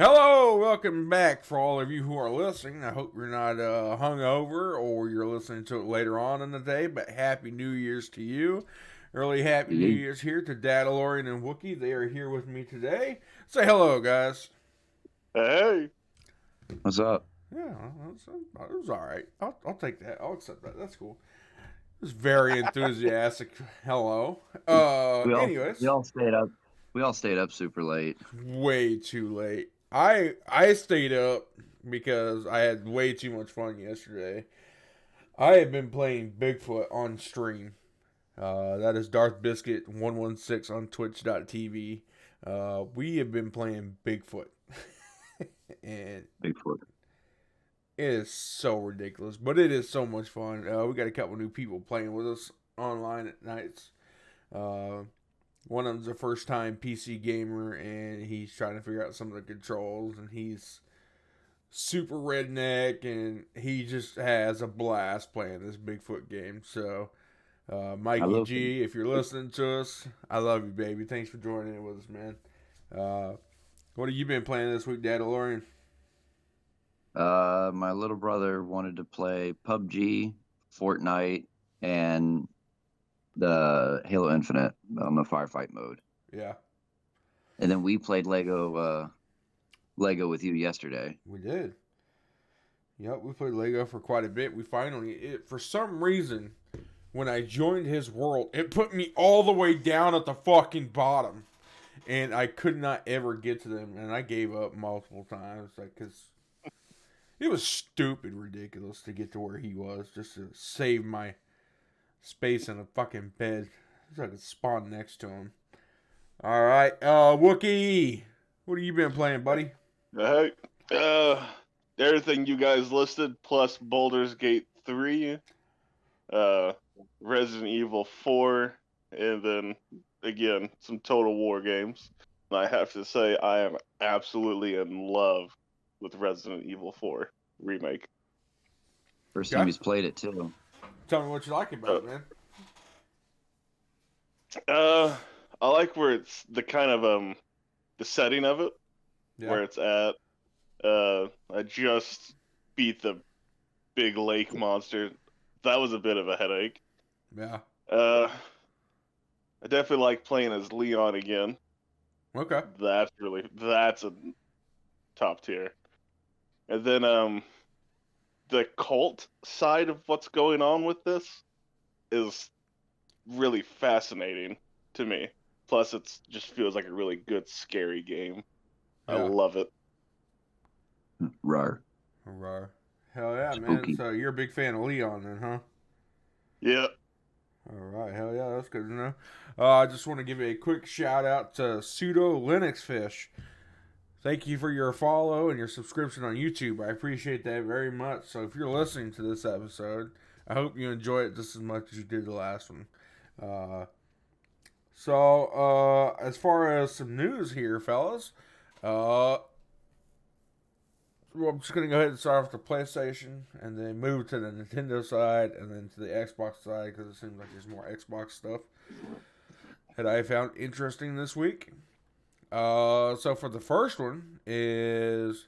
Hello, welcome back for all of you who are listening. I hope you're not hungover or you're listening to it later on in the day, but Happy New Year's to you. Early Happy New Hey, Year's here to Dadalorian and Wookie. They are here with me today. Say hello, guys. Hey, what's up? Yeah, it was all right. I'll take that. I'll accept that. That's cool. It was very enthusiastic. Hello. We all we Anyways, all stayed up. We all stayed up super late. way too late. I stayed up because I had way too much fun yesterday. I have been playing Bigfoot on stream. That is Darth Biscuit 116 on Twitch.tv. We have been playing Bigfoot, and Bigfoot. it is so ridiculous, but it is so much fun. We got a couple new people playing with us online at nights. Uh, One of them's a first time PC gamer, and he's trying to figure out some of the controls, and he's super redneck, and he just has a blast playing this Bigfoot game. So, I Mikey love him. G, if you're listening to us, I love you, baby. Thanks for joining in with us, man. Uh, what have you been playing this week, Dadalorian? My little brother wanted to play PUBG, Fortnite, and the Halo Infinite on the firefight mode. Yeah, And then we played Lego with you yesterday. we did. Yep, we played Lego for quite a bit. For some reason, when I joined his world, it put me all the way down at the fucking bottom, and I could not ever get to them, and I gave up multiple times, like, cause it was stupid, ridiculous to get to where he was just to save my space in a fucking bed, so I could spawn next to him. All right, Wookie, what have you been playing, buddy? hey, everything you guys listed plus Baldur's Gate 3, uh, Resident Evil 4, and then again some Total War games. And I have to say, I am absolutely in love with Resident Evil 4 remake. First time Okay, he's played it too. tell me what you like about Uh, it, man. uh, I like where it's the kind of the setting of it, Yeah, where it's at. I just beat the big lake monster. That was a bit of a headache. yeah, Uh, I definitely like playing as Leon again. okay, That's a top tier. And then the cult side of what's going on with this is really fascinating to me. Plus, it's just feels like a really good scary game. I yeah. love it. Rar. Right. Hell yeah, man. Spooky. So you're a big fan of Leon then, huh? Yeah. All right. Hell yeah, that's good to know. I just want to give a quick shout out to Pseudo Linux Fish. Thank you for your follow and your subscription on YouTube. I appreciate that very much. So if you're listening to this episode, I hope you enjoy it just as much as you did the last one. Uh, as far as some news here, fellas, uh, well, I'm just going to go ahead and start off the PlayStation and then move to the Nintendo side and then to the Xbox side because it seems like there's more Xbox stuff that I found interesting this week. So for the first one is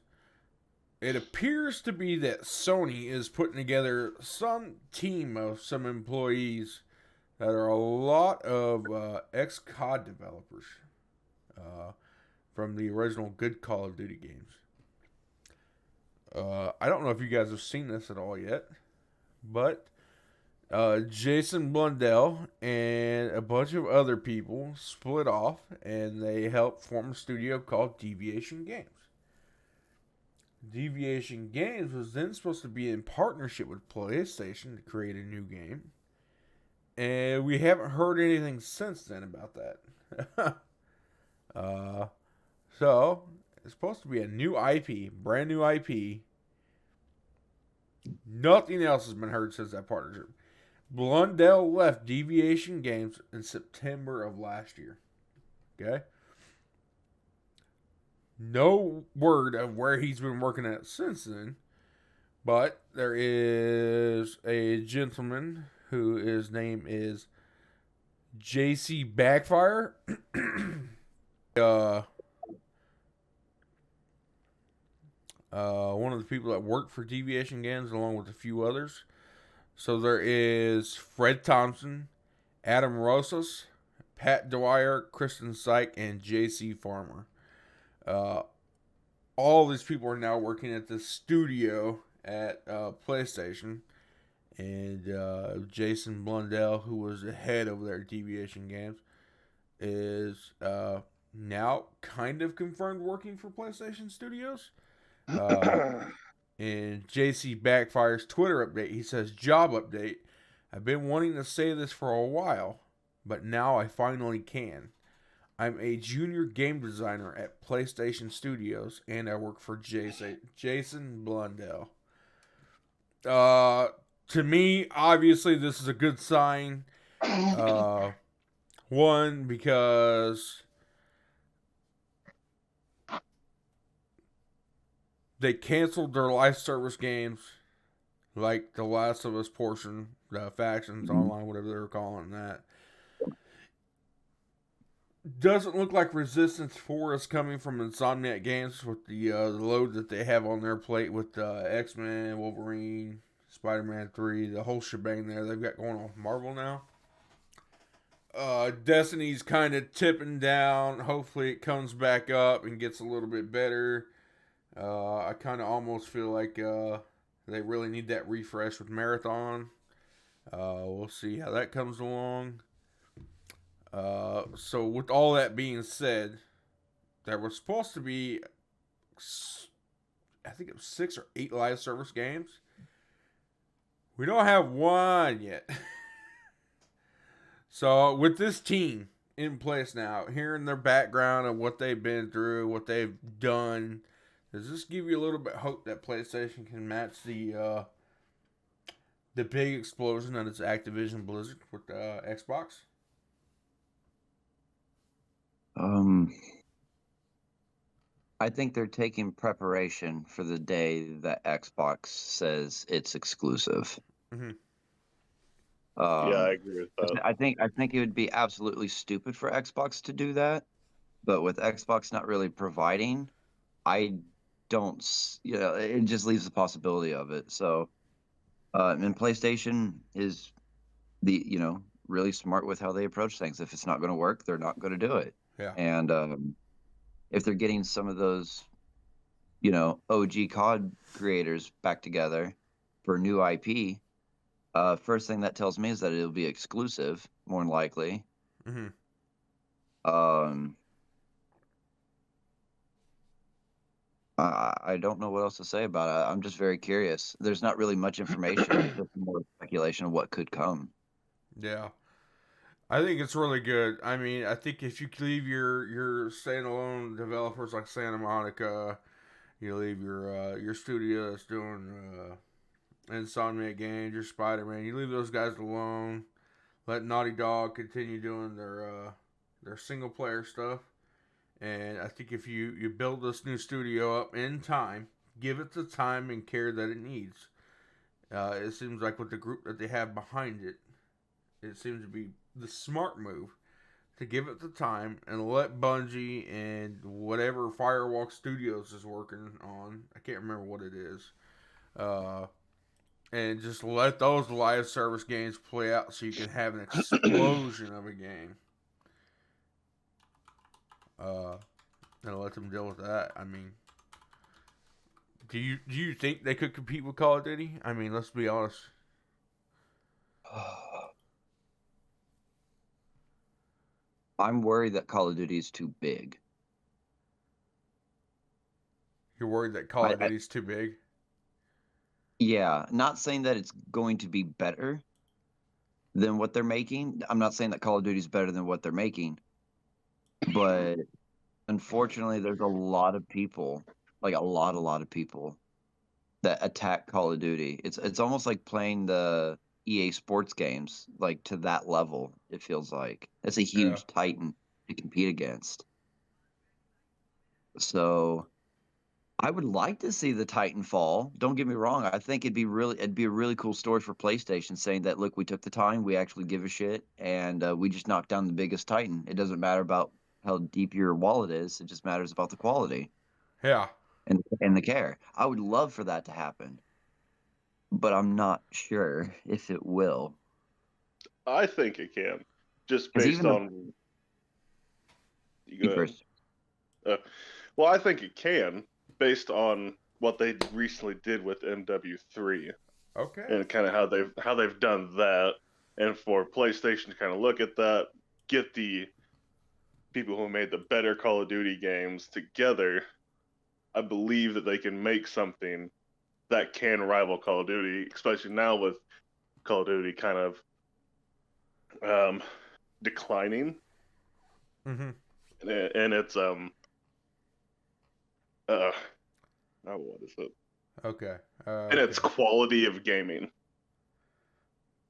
it appears to be that Sony is putting together some team of some employees that are a lot of ex-COD developers from the original good Call of Duty games. I don't know if you guys have seen this at all yet, but Jason Blundell and a bunch of other people split off and they helped form a studio called Deviation Games. Deviation Games was then supposed to be in partnership with PlayStation to create a new game, and we haven't heard anything since then about that. uh, so it's supposed to be a new IP, brand new IP. Nothing else has been heard since that partnership. Blundell left Deviation Games in September of last year. Okay? No word of where he's been working at since then. But there is a gentleman who his name is JC Backfire. uh, one of the people that work for Deviation Games, along with a few others. So there is Fred Thompson, Adam Rosas, Pat Dwyer, Kristen Syke, and J.C. Farmer. Uh, all these people are now working at the studio at PlayStation. And Jason Blundell, who was the head over there at Deviation Games, is now kind of confirmed working for PlayStation Studios. In JC Backfire's Twitter update, he says, "Job update. I've been wanting to say this for a while, but now I finally can. I'm a junior game designer at PlayStation Studios, and I work for Jason Blundell." To me, obviously, this is a good sign. One, because they canceled their live service games, like The Last of Us portion, the Factions Online, whatever they were calling that. Doesn't look like Resistance 4 is coming from Insomniac Games with the load that they have on their plate with X-Men, Wolverine, Spider-Man 3, the whole shebang there they've got going on with Marvel now. Destiny's kind of tipping down. Hopefully it comes back up and gets a little bit better. I kind of almost feel like they really need that refresh with Marathon. We'll see how that comes along. So with all that being said, there was supposed to be, I think it was 6 or 8 live service games. We don't have one yet. So with this team in place now, hearing their background and what they've been through, what they've done, does this give you a little bit of hope that PlayStation can match the big explosion that is Activision Blizzard with Xbox? I think they're taking preparation for the day that Xbox says it's exclusive. Mm-hmm. Yeah, I agree with that. I think it would be absolutely stupid for Xbox to do that, but with Xbox not really providing, I don't, it just leaves the possibility of it. So, and PlayStation is really smart with how they approach things. If it's not going to work, they're not going to do it. Yeah. And if they're getting some of those, OG COD creators back together for new IP, first thing that tells me is that it'll be exclusive, more than likely. Mm-hmm. I don't know what else to say about it. I'm just very curious. There's not really much information, just more speculation of what could come. Yeah. I think it's really good. I mean, I think if you leave your standalone developers like Santa Monica, you leave your studio that's doing Insomniac Games, your Spider-Man, you leave those guys alone. Let Naughty Dog continue doing their single player stuff. And I think if you build this new studio up in time, give it the time and care that it needs. It seems like with the group that they have behind it, it seems to be the smart move to give it the time and let Bungie and whatever Firewalk Studios is working on, I can't remember what it is, and just let those live service games play out so you can have an explosion of a game. And let them deal with that. I mean, do you think they could compete with Call of Duty? I mean, let's be honest. I'm worried that Call of Duty is too big. You're worried that Call of Duty is too big? Yeah, not saying that it's going to be better than what they're making. I'm not saying that Call of Duty is better than what they're making. But unfortunately, there's a lot of people, like a lot of people, that attack Call of Duty. It's almost like playing the EA Sports games, like to that level. It feels like it's a huge titan to compete against. So, I would like to see the Titan fall. Don't get me wrong. I think it'd be a really cool story for PlayStation, saying that look, we took the time, we actually give a shit, and we just knocked down the biggest Titan. It doesn't matter about how deep your wallet is; it just matters about the quality. Yeah. And and the care. I would love for that to happen, but I'm not sure if it will. I think it can, just 'Cause based even the on. You go ahead. first, Well, I think it can, based on what they recently did with MW3 Okay. and kind of how they've done that, and for PlayStation to kind of look at that, get the people who made the better Call of Duty games together. I believe that they can make something that can rival Call of Duty, especially now with Call of Duty kind of declining, Mm-hmm. and it's what is it? Okay. And its quality of gaming.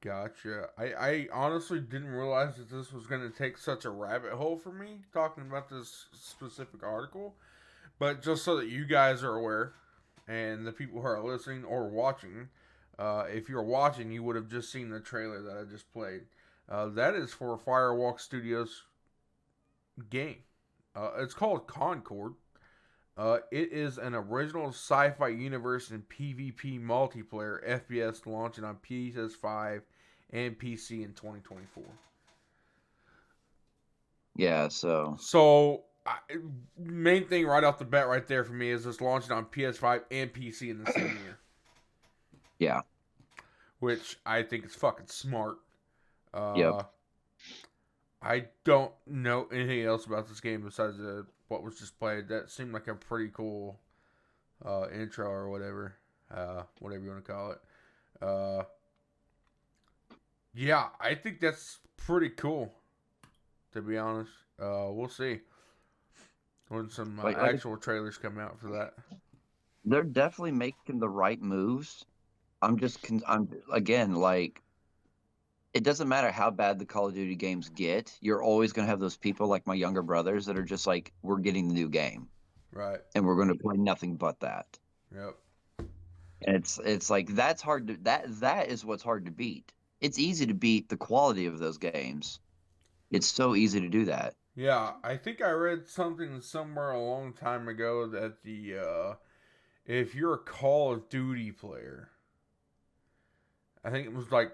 Gotcha. I honestly didn't realize that this was going to take such a rabbit hole for me talking about this specific article. But just so that you guys are aware, and the people who are listening or watching, if you're watching, you would have just seen the trailer that I just played. That is for Firewalk Studios game. It's called Concord. It is an original sci-fi universe and PvP multiplayer FPS launching on PS5 and PC in 2024. yeah. So So, main thing right off the bat right there for me is it's launching on PS5 and PC in the same year. yeah, Which I think is fucking smart. Yep. I don't know anything else about this game besides what was just played. That seemed like a pretty cool intro or whatever. Whatever you want to call it. Yeah, I think that's pretty cool, to be honest. We'll see when some actual trailers come out for that. they're definitely making the right moves. I'm again, like, it doesn't matter how bad the Call of Duty games get. You're always going to have those people like my younger brothers that are just like, we're getting the new game. Right. And we're going to play nothing but that. Yep. And it's like, that's hard to, that is what's hard to beat. It's easy to beat the quality of those games. It's so easy to do that. Yeah, I think I read something somewhere a long time ago that if you're a Call of Duty player, I think it was like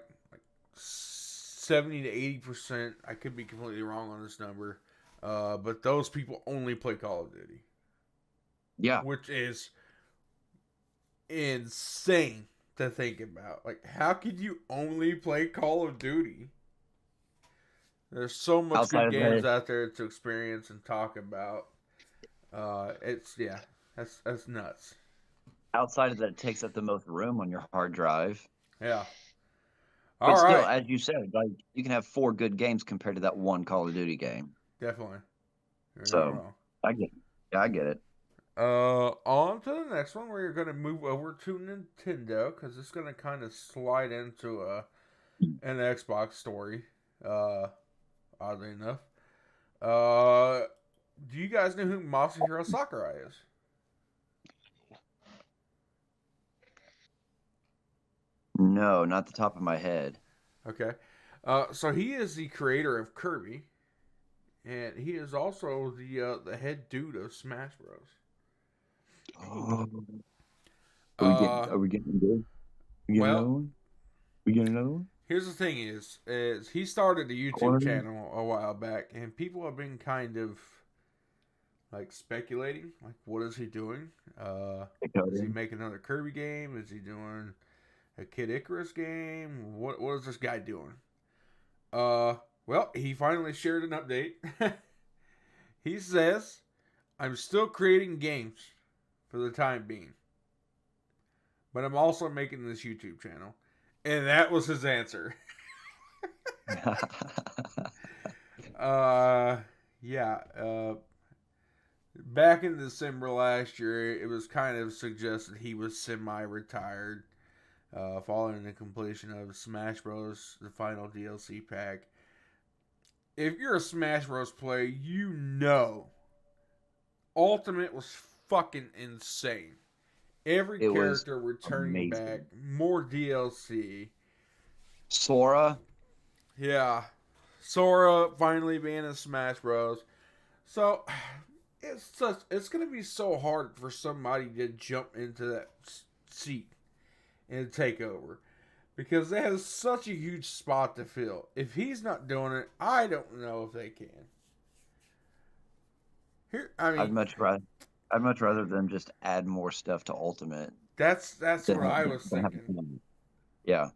70 to 80%. I could be completely wrong on this number, but those people only play Call of Duty. Yeah. Which is insane to think about. Like, how could you only play Call of Duty? There's so much Outside good of games that- out there to experience and talk about. That's nuts. Outside of that, it takes up the most room on your hard drive. Yeah. But All still, right. as you said, like, you can have 4 good games compared to that one Call of Duty game. Definitely. You're not So, wrong. I get it. On to the next one. We're going to move over to Nintendo because it's going to kind of slide into an Xbox story. Oddly enough. Do you guys know who Masahiro Sakurai is? No, not the top of my head. Okay. So he is the creator of Kirby, and he is also the head dude of Smash Bros. Oh. Uh, Are we getting good? well- Another one? We get another one? Here's the thing is he started a YouTube Corner? channel a while back, and people have been kind of like speculating, like, what is he doing? Is he making another Kirby game? Is he doing a Kid Icarus game? What is this guy doing? Well, he finally shared an update. He says, "I'm still creating games for the time being, but I'm also making this YouTube channel." And that was his answer. Back in December last year, it was kind of suggested he was semi-retired, following the completion of Smash Bros. The final DLC pack. If you're a Smash Bros. Player, you know Ultimate was fucking insane. Every It was character returning amazing. back, more DLC. Sora? Yeah. Sora finally being in Smash Bros. So, it's gonna be so hard for somebody to jump into that seat and take over because they have such a huge spot to fill. If he's not doing it, I don't know if they can. Here, I mean, I'd much rather them just add more stuff to Ultimate. that's what I was thinking. Yeah.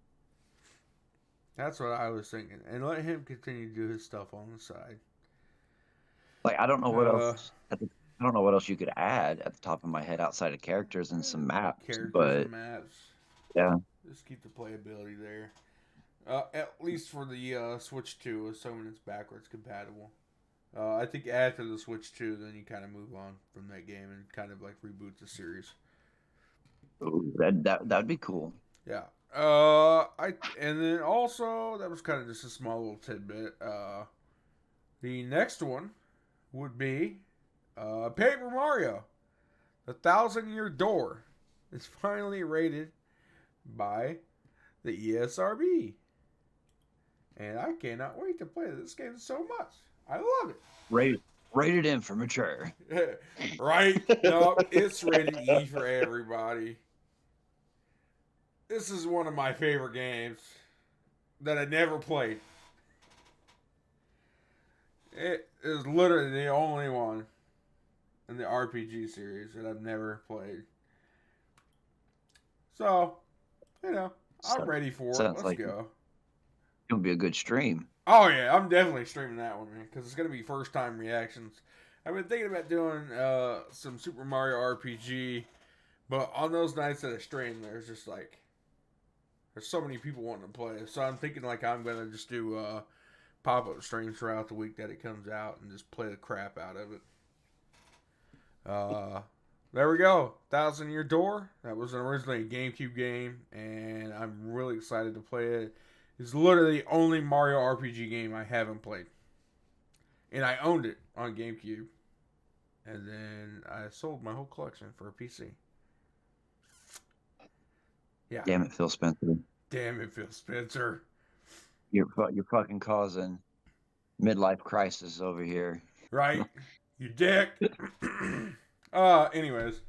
That's what I was thinking, and let him continue to do his stuff on the side. Like I don't know what else. I don't know what else you could add at the top of my head outside of characters and some maps. And maps. Yeah. Just keep the playability there. At least for the Switch 2, assuming it's backwards compatible. I think after the Switch 2, then you kind of move on from that game and kind of like reboot the series. Ooh, that'd be cool. Yeah. And then also that was kind of just a small little tidbit. The next one would be Paper Mario, The 1,000-Year Door. It's finally rated by the ESRB, and I cannot wait to play this game so much. I love it. Rated M for mature. Right? No, it's rated E for everybody. This is one of my favorite games that I never played. It is literally the only one in the RPG series that I've never played. So, I'm ready for it. Let's go. It'll be a good stream. Oh, yeah, I'm definitely streaming that one, man, because it's going to be first-time reactions. I've been thinking about doing some Super Mario RPG, but on those nights that I stream, there's just like, there's so many people wanting to play. So I'm thinking like I'm going to just do pop-up streams throughout the week that it comes out and just play the crap out of it. There we go. 1,000-Year Door. That was originally a GameCube game, and I'm really excited to play it. It's literally the only Mario RPG game I haven't played. And I owned it on GameCube. And then I sold my whole collection for a PC. Yeah. Damn it, Phil Spencer. Damn it, Phil Spencer. You're fucking causing midlife crisis over here. Right? You dick. Anyways.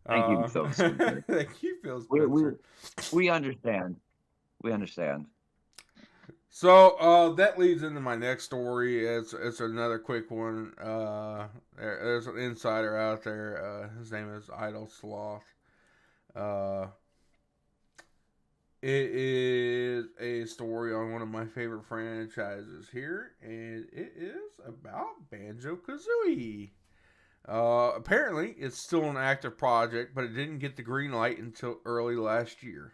Thank you, Phil Spencer. Thank you, Phil Spencer. We understand. We understand. So that leads into my next story. It's another quick one. There's an insider out there. His name is Idle Sloth. It is a story on one of my favorite franchises here, and it is about Banjo-Kazooie. Apparently, it's still an active project, but it didn't get the green light until early last year.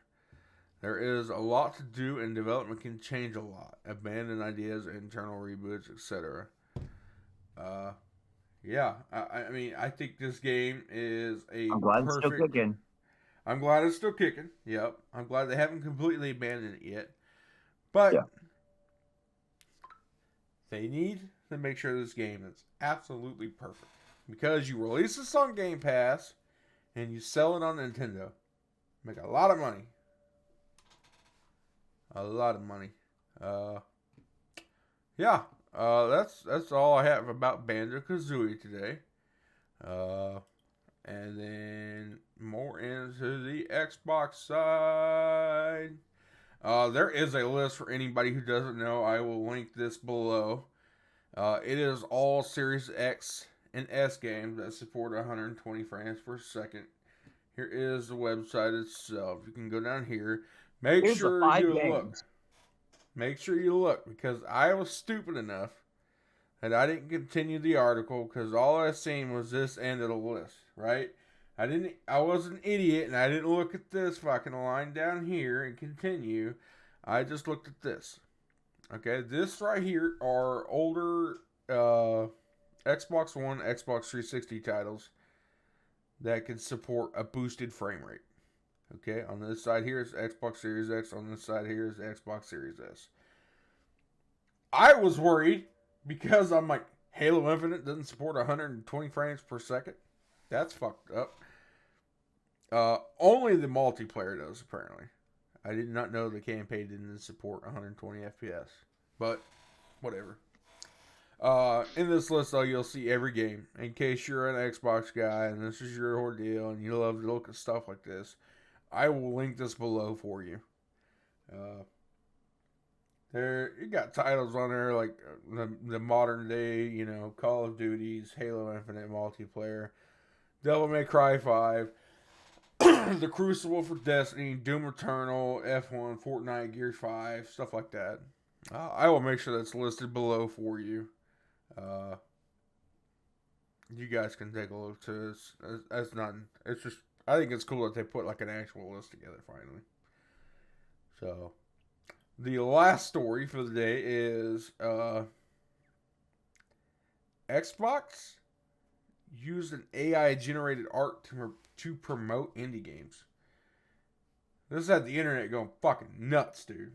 There is a lot to do, and development can change a lot. Abandoned ideas, internal reboots, etc. Yeah. I mean, I think this game is I'm glad it's still kicking. I'm glad it's still kicking. Yep. I'm glad they haven't completely abandoned it yet. But they need to make sure this game is absolutely perfect. Because you release this on Game Pass and you sell it on Nintendo. Make a lot of money. A lot of money. Yeah. That's all I have about Banjo-Kazooie today. And then more into the Xbox side. There is a list for anybody who doesn't know. I will link this below. It is all Series X and S games that support 120 frames per second. Here is the website itself. You can go down here. Make sure you look. Make sure you look, because I was stupid enough that I didn't continue the article because all I seen was this end of the list, right? I was an idiot and I didn't look at this fucking line down here and continue. I just looked at this. Okay, this right here are older Xbox One, Xbox 360 titles that can support a boosted frame rate. Okay, on this side here is Xbox Series X. On this side here is Xbox Series S. I was worried because I'm like, Halo Infinite doesn't support 120 frames per second. That's fucked up. Only the multiplayer does, apparently. I did not know the campaign didn't support 120 FPS. But, whatever. In this list, though, you'll see every game. In case you're an Xbox guy and this is your ordeal and you love to look at stuff like this, I will link this below for you. There, you got titles on there like the modern day, you know, Call of Duties, Halo Infinite multiplayer, Devil May Cry 5, The Crucible for Destiny, Doom Eternal, F1, Fortnite, Gears 5, stuff like that. I will make sure that's listed below for you. You guys can take a look too. That's nothing. It's just I think it's cool that they put like an actual list together finally. So the last story for the day is Xbox used an AI generated art to promote indie games. This had the internet going fucking nuts, dude.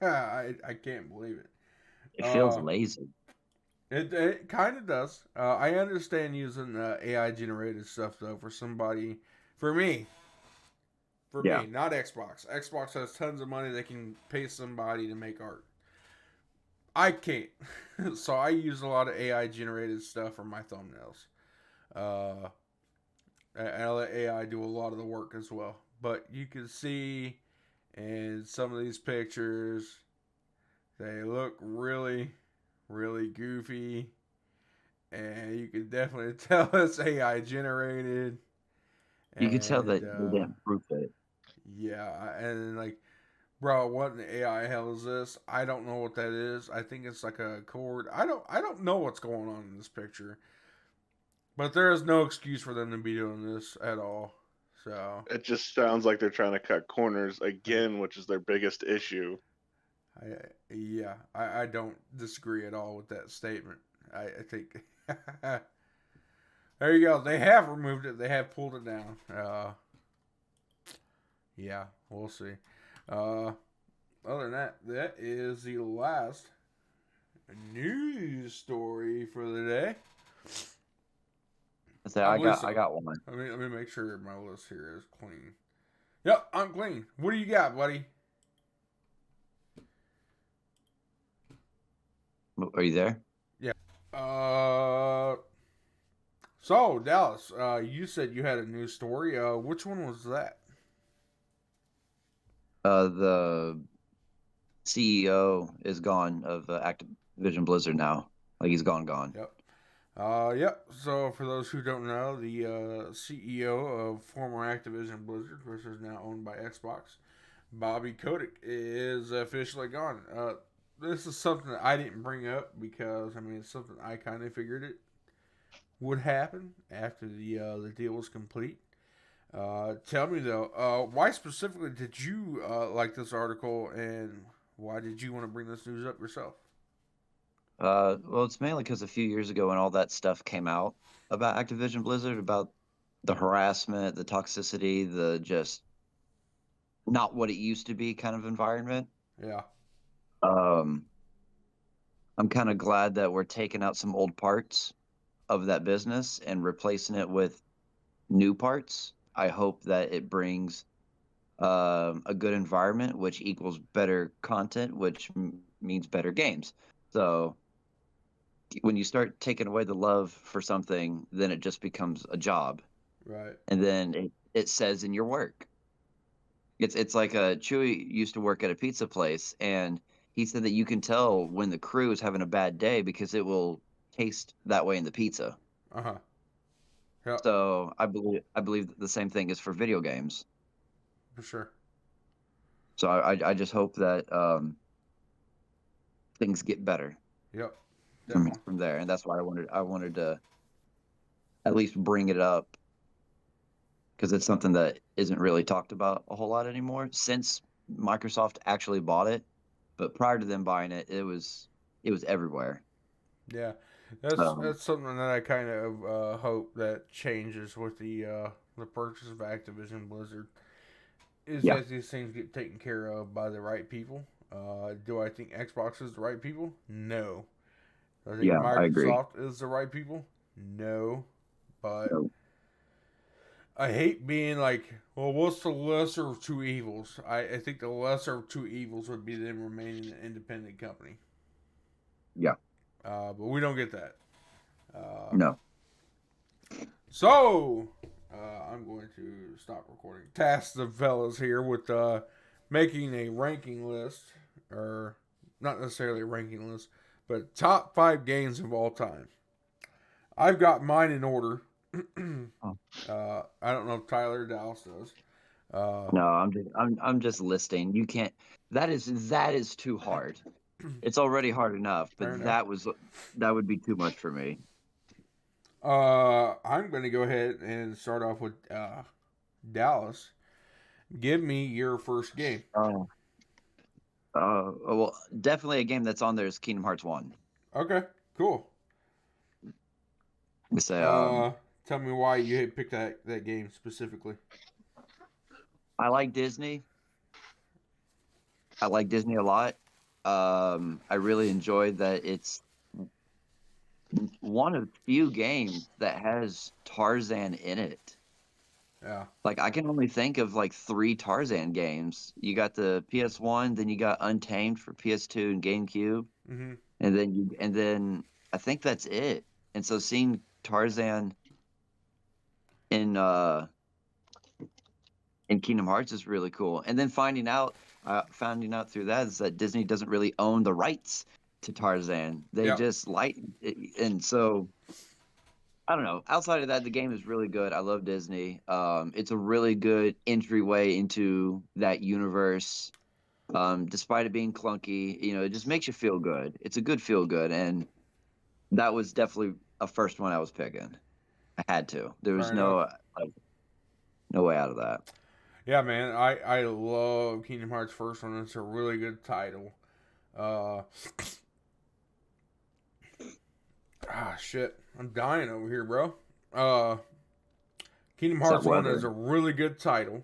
I can't believe it. It feels lazy. It kind of does. I understand using AI generated stuff though for me, not Xbox. Xbox has tons of money. They can pay somebody to make art. I can't, so I use a lot of AI generated stuff for my thumbnails. And I let AI do a lot of the work as well. But you can see in some of these pictures, they look really, really goofy, and you can definitely tell it's AI generated. You can tell that they didn't proof it. Yeah, and like, bro, what in the AI hell is this? I don't know what that is. I think it's like a cord. I don't know what's going on in this picture, but there is no excuse for them to be doing this at all. So It just sounds like they're trying to cut corners again, which is their biggest issue. I don't disagree at all with that statement. I think there you go. They have removed it. They have pulled it down. Yeah, we'll see. Other than that, that is the last news story for the day. So I got one. Let me make sure my list here is clean. Yep, I'm clean. What do you got, buddy? Are you there? Yeah. So Dallas, you said you had a news story. Which one was that? The CEO is gone of Activision Blizzard now. Like he's gone. Yep. Yep. So for those who don't know, the CEO of former Activision Blizzard, which is now owned by Xbox, Bobby Kotick, is officially gone. This is something that I didn't bring up because it's something I kind of figured it would happen after the deal was complete. Tell me though, why specifically did you like this article, and why did you want to bring this news up yourself? Well, it's mainly because a few years ago when all that stuff came out about Activision Blizzard, about the harassment, the toxicity, the just not what it used to be kind of environment. Yeah. I'm kind of glad that we're taking out some old parts of that business and replacing it with new parts. I hope that it brings a good environment, which equals better content, which means better games. So when you start taking away the love for something, then it just becomes a job. Right. And then it says in your work. It's like Chewy used to work at a pizza place, and he said that you can tell when the crew is having a bad day because it will taste that way in the pizza. Uh-huh. Yeah. So I believe that the same thing is for video games. For sure. So I just hope that things get better. Yep. From there, and that's why I wanted to at least bring it up, because it's something that isn't really talked about a whole lot anymore since Microsoft actually bought it. But prior to them buying it, it was everywhere. Yeah, that's something that I kind of hope that changes with the purchase of Activision Blizzard. Is that these things get taken care of by the right people? Do I think Xbox is the right people? No. I think Microsoft is the right people? No. But I hate being like, well, what's the lesser of two evils? I think the lesser of two evils would be them remaining an independent company. Yeah. but we don't get that. No. So, I'm going to stop recording. Task the fellas here with making a ranking list, or not necessarily a ranking list, but top 5 games of all time. I've got mine in order. Oh. I don't know if Tyler Dallas does. No, I'm just listing. You can't. That is too hard. It's already hard enough, Fair but enough. that would be too much for me. I'm going to go ahead and start off with Dallas. Give me your first game. Oh. Well, definitely a game that's on there is Kingdom Hearts 1. Okay, cool. So, Tell me why you picked that game specifically. I like Disney. I like Disney a lot. I really enjoyed that it's one of few games that has Tarzan in it. Yeah. Like I can only think of like 3 Tarzan games. You got the PS1, then you got Untamed for PS2 and GameCube, Mm-hmm. and then I think that's it. And so seeing Tarzan in Kingdom Hearts is really cool. And then finding out through that is that Disney doesn't really own the rights to Tarzan. They Yep. just and so I don't know. Outside of that, the game is really good. I love Disney. It's a really good entryway into that universe. Despite it being clunky, it just makes you feel good. It's a good feel good, and that was definitely a first one I was picking. I had to. There was Fair enough. no way out of that. Yeah, man. I love Kingdom Hearts first one. It's a really good title. Shit. I'm dying over here, bro. Kingdom It's that Hearts 1 weather. is a really good title.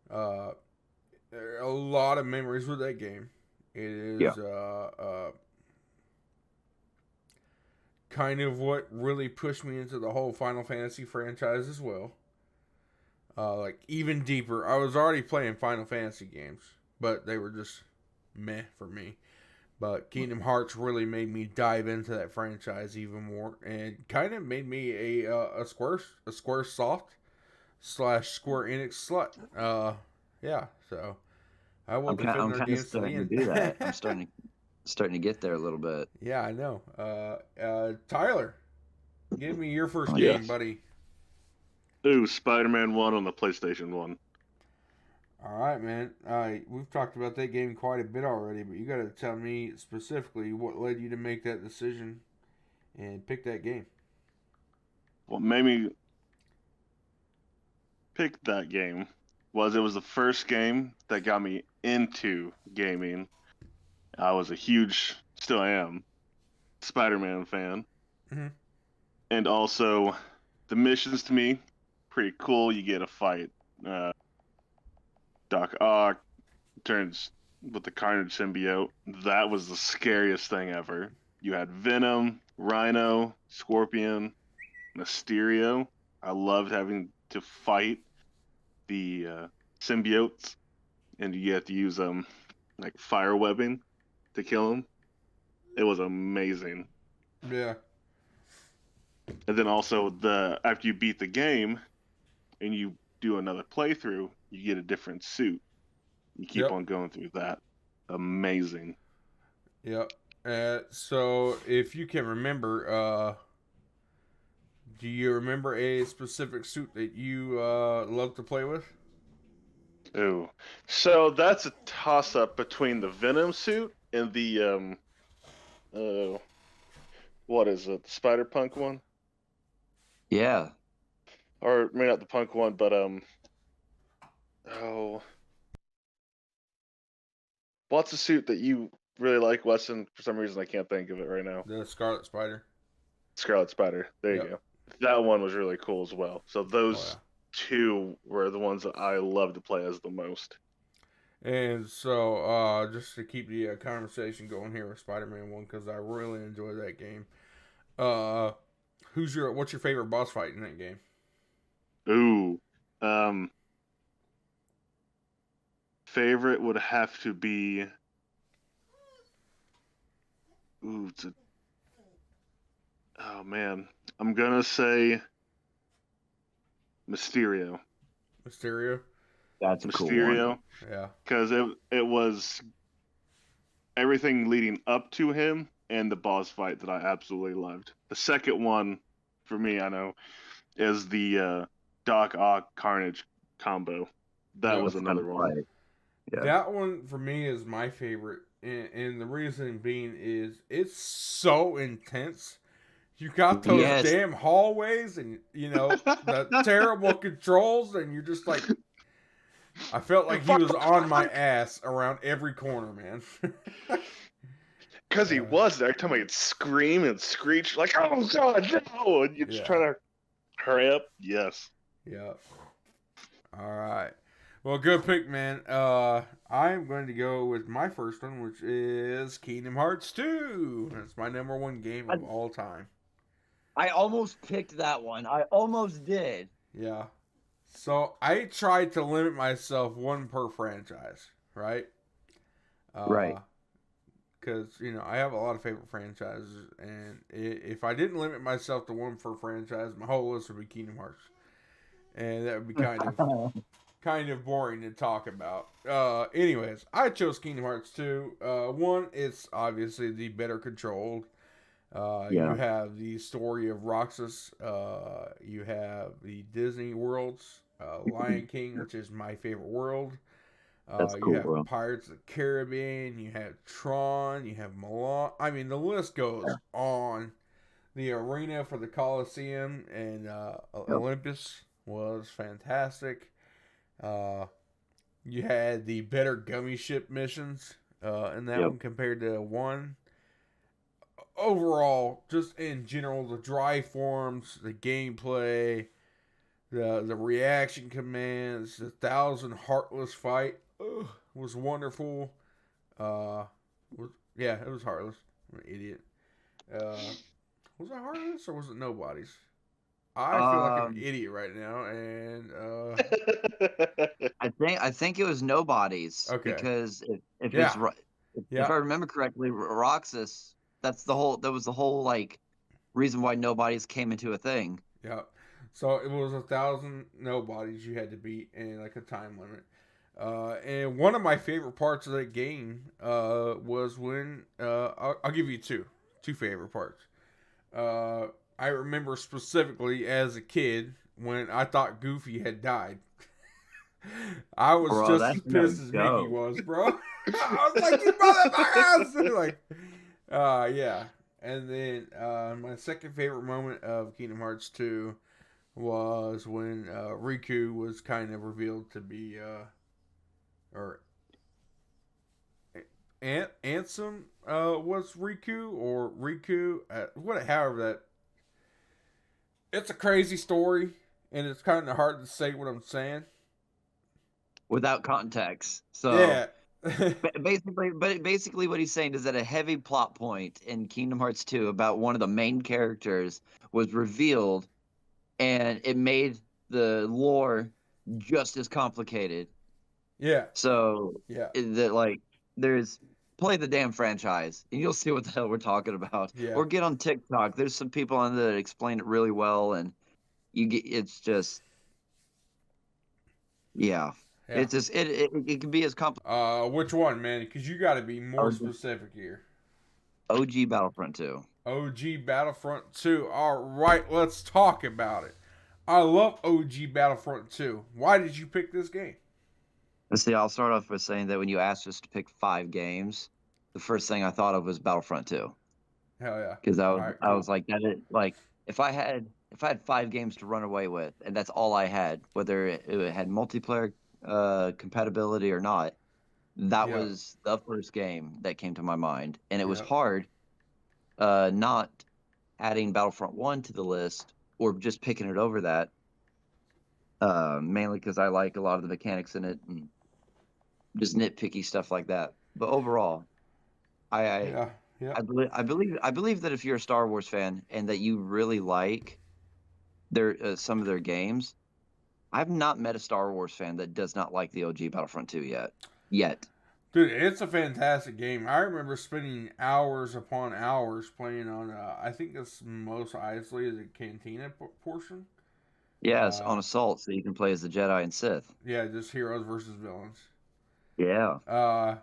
There are a lot of memories with that game. It is Yeah. Kind of what really pushed me into the whole Final Fantasy franchise as well. Like even deeper. I was already playing Final Fantasy games, but they were just meh for me. But Kingdom Hearts really made me dive into that franchise even more, and kind of made me a Square Soft / Square Enix slut. Yeah. So I will defend I'm their kind of games to the starting to end. do that. I'm starting to get there a little bit. Yeah, I know. Tyler, give me your first Oh, yeah. game, buddy. Ooh, Spider-Man 1 on the PlayStation 1. All right, man. We've talked about that game quite a bit already, but you got to tell me specifically what led you to make that decision and pick that game. What made me pick that game was it was the first game that got me into gaming. I was a huge, still am, Spider-Man fan. Mhm. And also, the missions to me, pretty cool. You get a fight. Doc Ock turns with the Carnage symbiote. That was the scariest thing ever. You had Venom, Rhino, Scorpion, Mysterio. I loved having to fight the symbiotes, and you have to use like fire webbing to kill them. It was amazing. Yeah. And then also after you beat the game and you do another playthrough, you get a different suit. You keep Yep. on going through that. Amazing. Yep. So if you can remember, do you remember a specific suit that you love to play with? Ooh. So that's a toss up between the Venom suit and the what is it? The Spider Punk one? Yeah. Or maybe not the punk one, but what's a suit that you really like, Weston? For some reason I can't think of it right now. The Scarlet Spider. Scarlet Spider. There you Yep. go. That one was really cool as well. So those Oh, yeah. two were the ones that I love to play as the most. And so, just to keep the conversation going here with Spider-Man 1, because I really enjoy that game. What's your favorite boss fight in that game? Ooh. Favorite would have to be it's a Oh man, I'm gonna say Mysterio. Mysterio. That's a cool one. Mysterio, Yeah. because it was everything leading up to him and the boss fight that I absolutely loved. The second one, for me, I know, is the Doc Ock Carnage combo. That Yep. was another one. Right. Yeah. That one for me is my favorite, and the reason being is it's so intense. You got those Yes. damn hallways, and the terrible controls, and you're just like, I felt like he was on my ass around every corner, man. Because he was there. Every time I'd scream and screech, like, oh god, no! And you're just trying to hurry up. Yes. Yeah. All right. Well, good pick, man. I'm going to go with my first one, which is Kingdom Hearts 2. That's my number one game of all time. I almost picked that one. I almost did. Yeah. So I tried to limit myself one per franchise, right? Right. Because, I have a lot of favorite franchises, and if I didn't limit myself to one per franchise, my whole list would be Kingdom Hearts. And that would be kind of boring to talk about. Anyways, I chose Kingdom Hearts 2. One, it's obviously the better controlled. You have the story of Roxas. You have the Disney worlds. Lion King, which is my favorite world. That's cool, you have bro. Pirates of the Caribbean. You have Tron. You have Mulan. I mean, the list goes on. The arena for the Coliseum and Olympus was fantastic. You had the better gummy ship missions in that one compared to one. Overall, just in general, the dry forms, the gameplay, the reaction commands, the 1,000 Heartless fight was wonderful. It was Heartless. I'm an idiot. Was it Heartless or was it Nobody's? I feel like an idiot right now, and I think it was Nobody's. Okay. Because if I remember correctly, Roxas. That was the whole like reason why Nobody's came into a thing. Yeah. So it was 1,000 Nobodies you had to beat and like a time limit. And one of my favorite parts of that game was when I'll give you two favorite parts. I remember specifically as a kid when I thought Goofy had died. I was just as pissed as Mickey was, bro. I was like, you motherfuckers! Like, yeah. And then my second favorite moment of Kingdom Hearts 2 was when Riku was kind of revealed to be, or Ansem was Riku, or Riku, however that. It's a crazy story, and it's kind of hard to say what I'm saying without context. So yeah. basically what he's saying is that a heavy plot point in Kingdom Hearts 2 about one of the main characters was revealed, and it made the lore just as complicated. Yeah. So there's play the damn franchise and you'll see what the hell we're talking about. Yeah. Or get on TikTok. There's some people on there that explain it really well, and it's just It's just it can be as complicated. Which one, man? Because you got to be more specific here. OG Battlefront 2. OG Battlefront 2. All right, let's talk about it. I love OG Battlefront 2. Why did you pick this game? Let's see. I'll start off by saying that when you asked us to pick 5 games, the first thing I thought of was Battlefront 2. Hell yeah! Because I was like if I had 5 games to run away with, and that's all I had, whether it had multiplayer compatibility or not, that was the first game that came to my mind, and it was hard not adding Battlefront 1 to the list or just picking it over that, mainly because I like a lot of the mechanics in it and just nitpicky stuff like that. But overall, I believe that if you're a Star Wars fan and that you really like some of their games, I've not met a Star Wars fan that does not like the OG Battlefront 2 yet. Dude, it's a fantastic game. I remember spending hours upon hours playing on. I think it's most isolated the Cantina portion. Yes, Uh, on Assault, so you can play as the Jedi and Sith. yeah, just heroes versus villains. Yeah. Uh,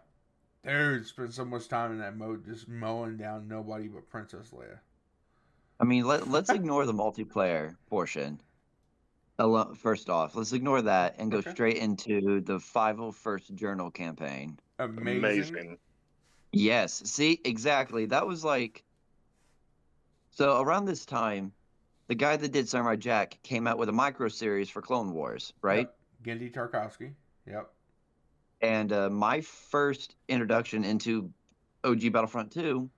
Dude, spent so much time in that mode just mowing down nobody but Princess Leia. I mean, let's ignore the multiplayer portion. First off, let's ignore that and go Okay. straight into the 501st Journal campaign. Amazing. Amazing. Yes, see, exactly. That was like, so around this time, the guy that did Samurai Jack came out with a micro series for Clone Wars, right? Yep. Gendy Tarkovsky. Yep. And my first introduction into OG Battlefront 2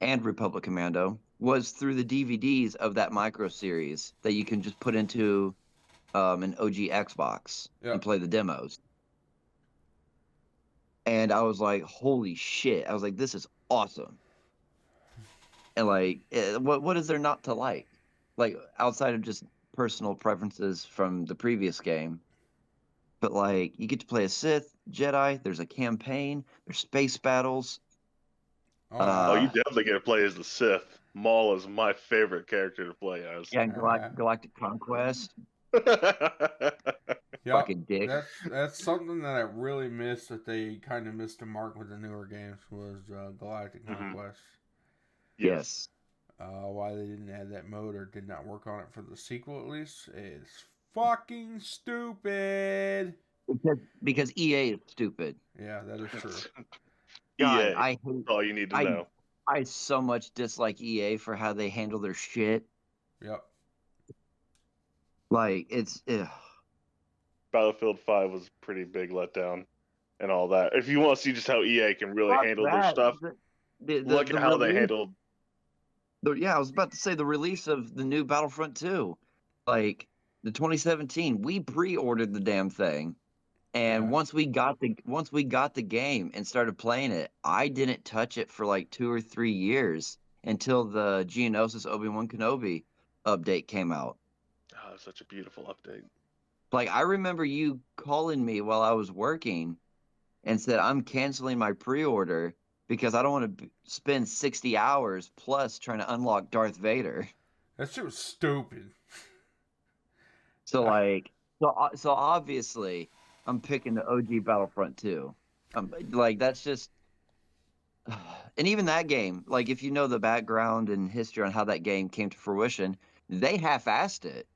and Republic Commando was through the DVDs of that micro series that you can just put into an OG Xbox and Yep. play the demos. And I was like, holy shit. I was like, this is awesome. And like, what is there not to like? Like, outside of just personal preferences from the previous game. But like, you get to play a Sith, Jedi, there's a campaign, there's space battles. Oh, Oh, yeah. you definitely get to play as the Sith. Maul is my favorite character to play as. Yeah, and Galactic Conquest. Yep. Fucking dick. That's something that I really missed that they kind of missed the mark with the newer games was Galactic Mhm. Conquest. Yes. Why they didn't add that mode or did not work on it for the sequel at least is fucking stupid. Because EA is stupid. Yeah, that is true. God, EA. I hate. That's all you need to know. I so much dislike EA for how they handle their shit. Yep. Like it's. Ugh. Battlefield 5 was a pretty big letdown and all that. If you want to see just how EA can really Fuck handle their that. stuff, look at how they release- handled. Yeah, I was about to say the release of the new Battlefront 2, like the 2017. We pre-ordered the damn thing, and Yeah. once we got the game and started playing it, I didn't touch it for like 2 or 3 years until the Geonosis Obi-Wan Kenobi update came out. Oh, such a beautiful update. Like, I remember you calling me while I was working and said, I'm canceling my pre-order because I don't want to spend 60 hours plus trying to unlock Darth Vader. That shit was stupid. So, like, so obviously, I'm picking the OG Battlefront 2. Like, that's just... And even that game, like, if you know the background and history on how that game came to fruition, they half-assed it.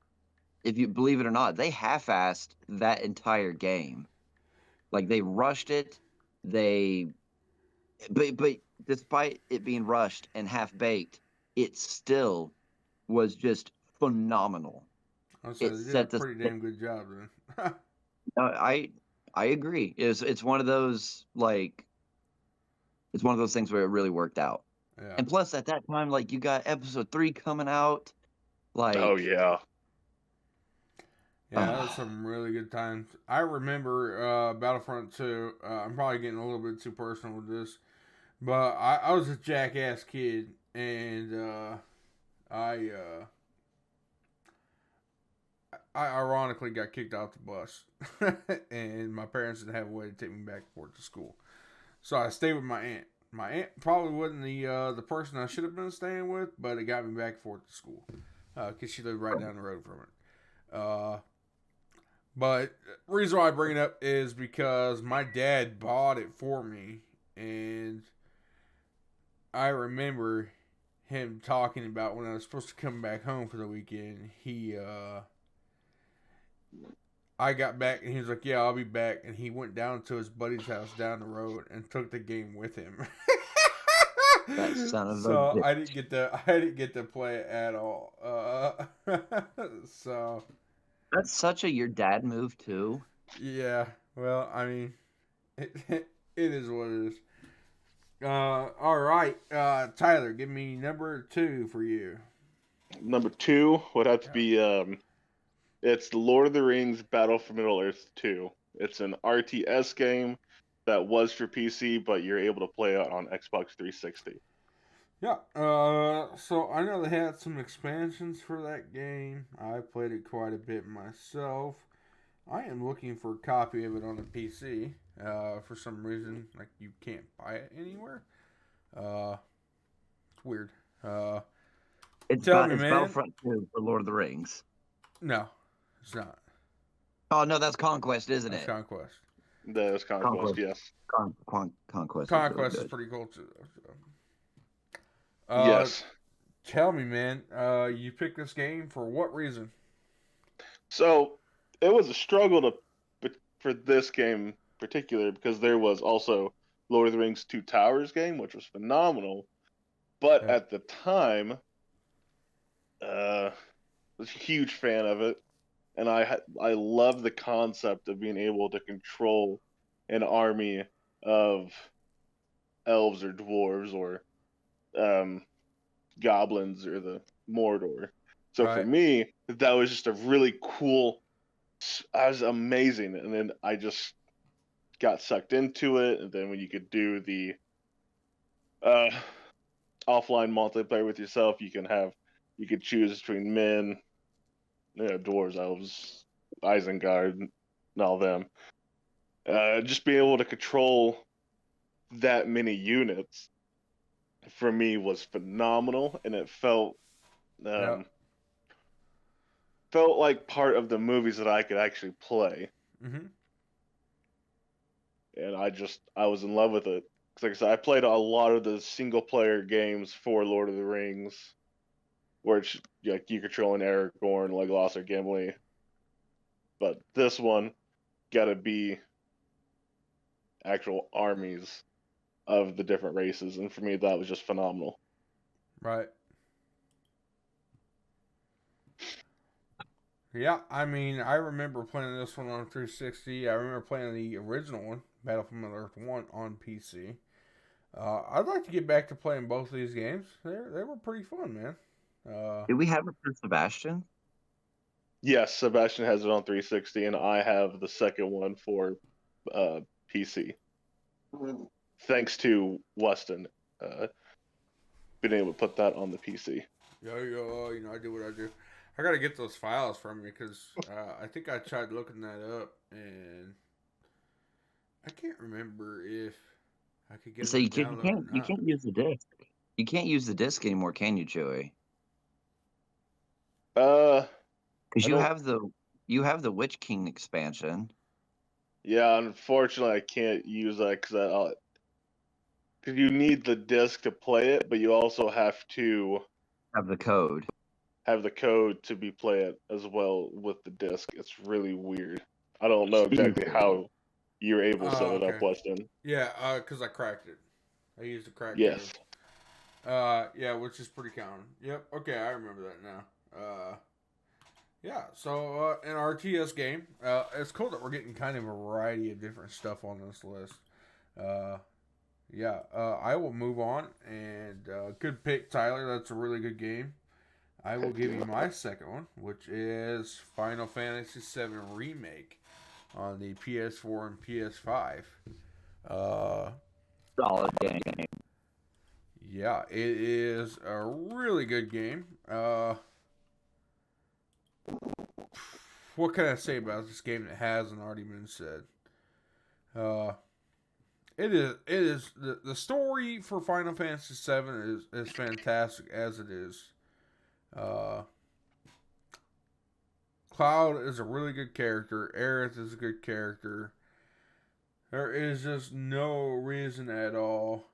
If you believe it or not, they half-assed that entire game. Like they rushed it. But despite it being rushed and half-baked, it still was just phenomenal. I said It they did set a the- pretty damn good job then. I agree. It's one of those like it's one of those things where it really worked out. Yeah. And plus, at that time, like you got episode 3 coming out. Like, Oh yeah. Yeah, that was some really good times. I remember Battlefront 2. I'm probably getting a little bit too personal with this, but I was a jackass kid, and I ironically got kicked off the bus, and my parents didn't have a way to take me back and forth to school. So I stayed with my aunt. My aunt probably wasn't the person I should have been staying with, but it got me back and forth to school because she lived right down the road from it. But the reason why I bring it up is because my dad bought it for me, and I remember him talking about when I was supposed to come back home for the weekend. I got back and he was like, "Yeah, I'll be back," and he went down to his buddy's house down the road and took the game with him. That son of a so bitch. I didn't get to play it at all. So. that's such a your dad move too. Yeah, well, I mean, it is what it is. All right, Tyler, give me number 2 for you. Number 2 would have to be it's Lord of the Rings Battle for Middle-earth 2. It's an RTS game that was for PC, but you're able to play it on Xbox 360. Yeah, so I know they had some expansions for that game. I played it quite a bit myself. I am looking for a copy of it on the PC. For some reason, like you can't buy it anywhere. It's weird. Tell me, It's man. Battlefront 2 for Lord of the Rings. No, it's not. Oh no, that's Conquest, isn't That's it? Conquest. That is Conquest, yes. Conquest. Conquest is is really pretty cool too. So. Yes. Tell me, man. You picked this game for what reason? So it was a struggle for this game in particular because there was also Lord of the Rings Two Towers game, which was phenomenal. But Yeah. at the time, was a huge fan of it, and I love the concept of being able to control an army of elves or dwarves or um, goblins or the Mordor. So for Right. me, that was just a really cool. I was amazing, and then I just got sucked into it. And then when you could do the uh, offline multiplayer with yourself, you could choose between men, dwarves, elves, Isengard, and all them. Just being able to control that many units for me was phenomenal, and it Yeah. um, felt like part of the movies that I could actually play, Mm-hmm. and I was in love with it. 'Cause like I said, I played a lot of the single player games for Lord of the Rings, where it's like you controlling Aragorn, Legolas, or Gimli, but this one got to be actual armies of the different races, and for me that was just phenomenal. Right. Yeah, I mean, I remember playing this one on 360. I remember playing the original one, Battlefield Earth 1, on PC. I'd like to get back to playing both of these games. They were pretty fun, man. Did we have it for Sebastian? Yes, Sebastian has it on 360, and I have the second one for PC. Thanks to Weston, being able to put that on the PC. I do what I do. I gotta get those files from you because I think I tried looking that up and I can't remember if I could get So them to download or you not. can't use the disc. You can't use the disc anymore, can you, Joey? Uh, Because I don't. you have the Witch King expansion. Yeah, unfortunately, I can't use that because you need the disc to play it, but you also have to Have the code. have the code to be play it as well with the disc. It's really weird. I don't know exactly how you're able to set it up, Okay. Weston. Yeah, because I cracked it. I used a crack code. Yes. Yeah, which is pretty common. Yep. Okay, I remember that now. Yeah. So an RTS game. It's cool that we're getting kind of a variety of different stuff on this list. Uh, yeah. I will move on and good pick, Tyler. That's a really good game. I will give you my second one, which is Final Fantasy VII Remake on the PS4 and PS5. Uh, Solid game. yeah, it is a really good game. What can I say about this game that hasn't already been said? Uh, the story for Final Fantasy VII is fantastic as it is. Uh, Cloud is a really good character. Aerith is a good character. There is just no reason at all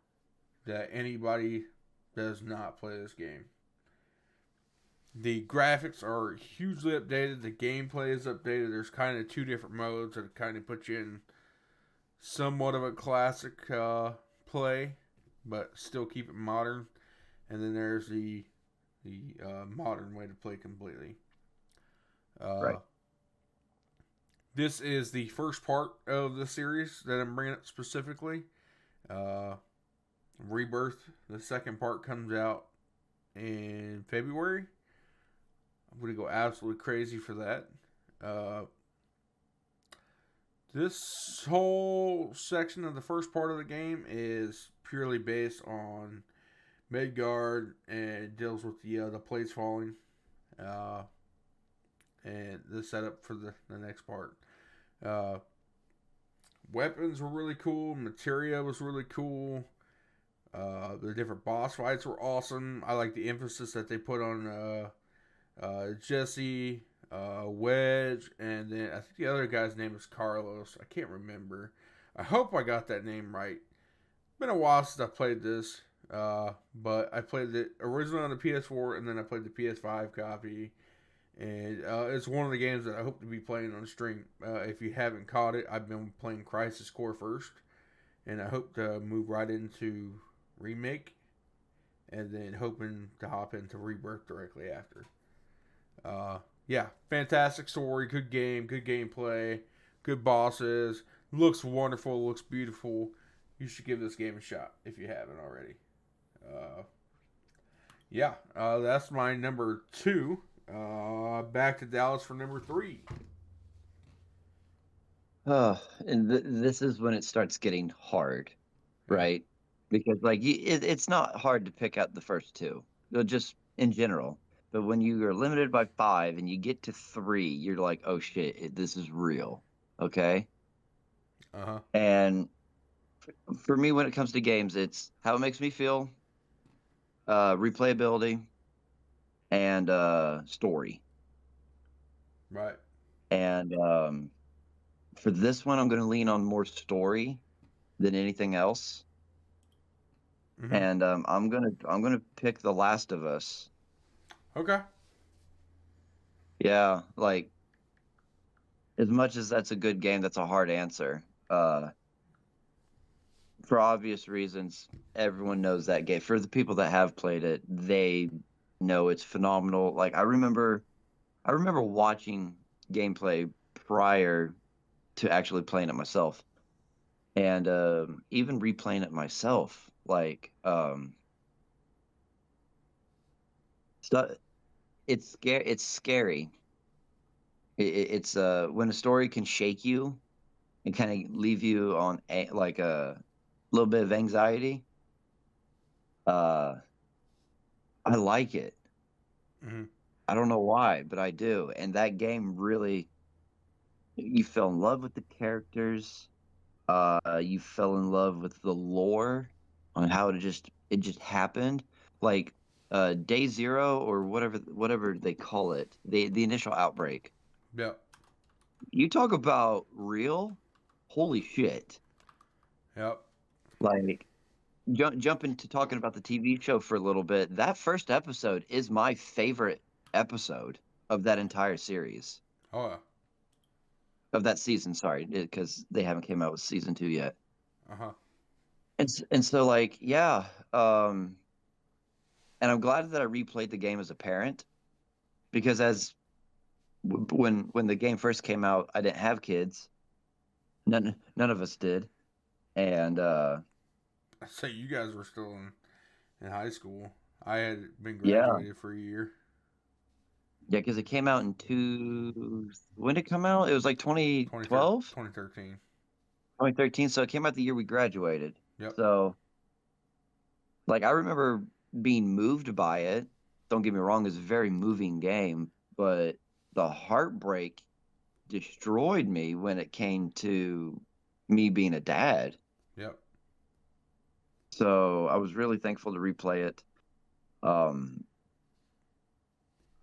that anybody does not play this game. The graphics are hugely updated. The gameplay is updated. There's kind of two different modes that kind of put you in somewhat of a classic play, but still keep it modern. And then there's the modern way to play completely. Right. This is the first part of the series that I'm bringing up specifically. Rebirth. The second part comes out in February. I'm going to go absolutely crazy for that. This whole section of the first part of the game is purely based on Midgard and deals with the plates falling and the setup for the next part. weapons were really cool. Materia was really cool. The different boss fights were awesome. I like the emphasis that they put on Jesse, Wedge, and then I think the other guy's name is Carlos. I can't remember. I hope I got that name right. Been a while since I played this, but I played it originally on the PS4, and then I played the PS5 copy. And it's one of the games that I hope to be playing on stream. If you haven't caught it, I've been playing Crisis Core first, and I hope to move right into Remake, and then hoping to hop into Rebirth directly after. Yeah, fantastic story, good game, good gameplay, good bosses. Looks wonderful, looks beautiful. You should give this game a shot if you haven't already. Yeah, that's my number 2. Back to Dallas for number 3. And this is when it starts getting hard, right? Because like it's not hard to pick out the first two, just in general. But when you are limited by 5 and you get to 3, you're like, oh shit, this is real, okay? And for me, when it comes to games, it's how it makes me feel, replayability, and story. Right. And for this one, I'm going to lean on more story than anything else. Mm-hmm. And I'm gonna pick The Last of Us. Okay. Yeah, like as much as that's a good game, that's a hard answer. For obvious reasons, everyone knows that game. For the people that have played it, they know it's phenomenal. Like I remember watching gameplay prior to actually playing it myself, and even replaying it myself. Like it's scary. It's scary. It's when a story can shake you and kind of leave you on like a little bit of anxiety. I like it. Mm-hmm. I don't know why, but I do. And that game really, you fell in love with the characters. You fell in love with the lore on how it just happened. Like Day Zero or whatever they call it, the initial outbreak. Yep. You talk about real, holy shit! Yep. Like jumping to talking about the TV show for a little bit. That first episode is my favorite episode of that entire series. Oh yeah. Of that season, sorry, because they haven't came out with season 2 yet. Uh-huh. And so like yeah, and I'm glad that I replayed the game as a parent because when the game first came out, I didn't have kids. None of us did, and I say you guys were still in high school. I had been yeah, graduated for a year. yeah, because it came out when did it come out? It was like 2012, 2013. 2013. So it came out the year we graduated. Yep. So like I remember being moved by it. Don't get me wrong, it's a very moving game, but the heartbreak destroyed me when it came to me being a dad. Yep. So I was really thankful to replay it.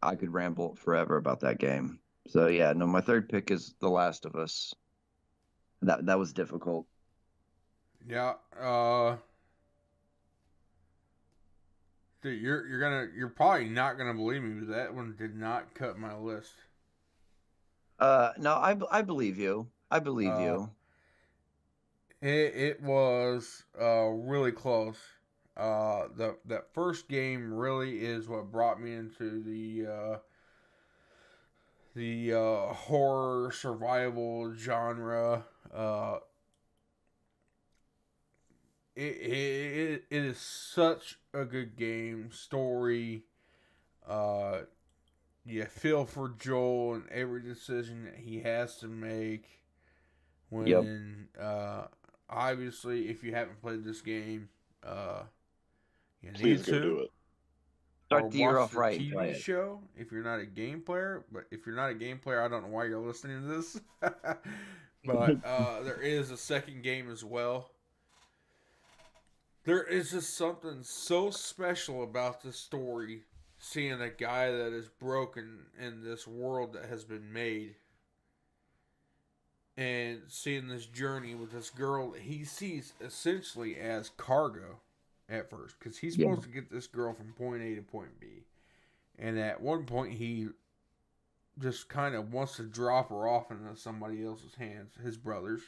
I could ramble forever about that game. So yeah, no, my third pick is The Last of Us. That was difficult. Yeah. Dude, you're probably not gonna believe me, but that one did not cut my list. No, I believe you. I believe you. It was really close. That first game really is what brought me into the horror survival genre. It is such a good game. Story. You feel for Joel and every decision that he has to make. Yep. When obviously, if you haven't played this game, you Please need go to. do it. Start or the year watch off the right and play TV it. show if you're not a game player. But if you're not a game player, I don't know why you're listening to this. But there is a second game as well. There is just something so special about this story, seeing a guy that is broken in this world that has been made, and seeing this journey with this girl that he sees essentially as cargo at first, because he's Yeah. supposed to get this girl from point A to point B, and at one point he just kind of wants to drop her off into somebody else's hands, his brother's,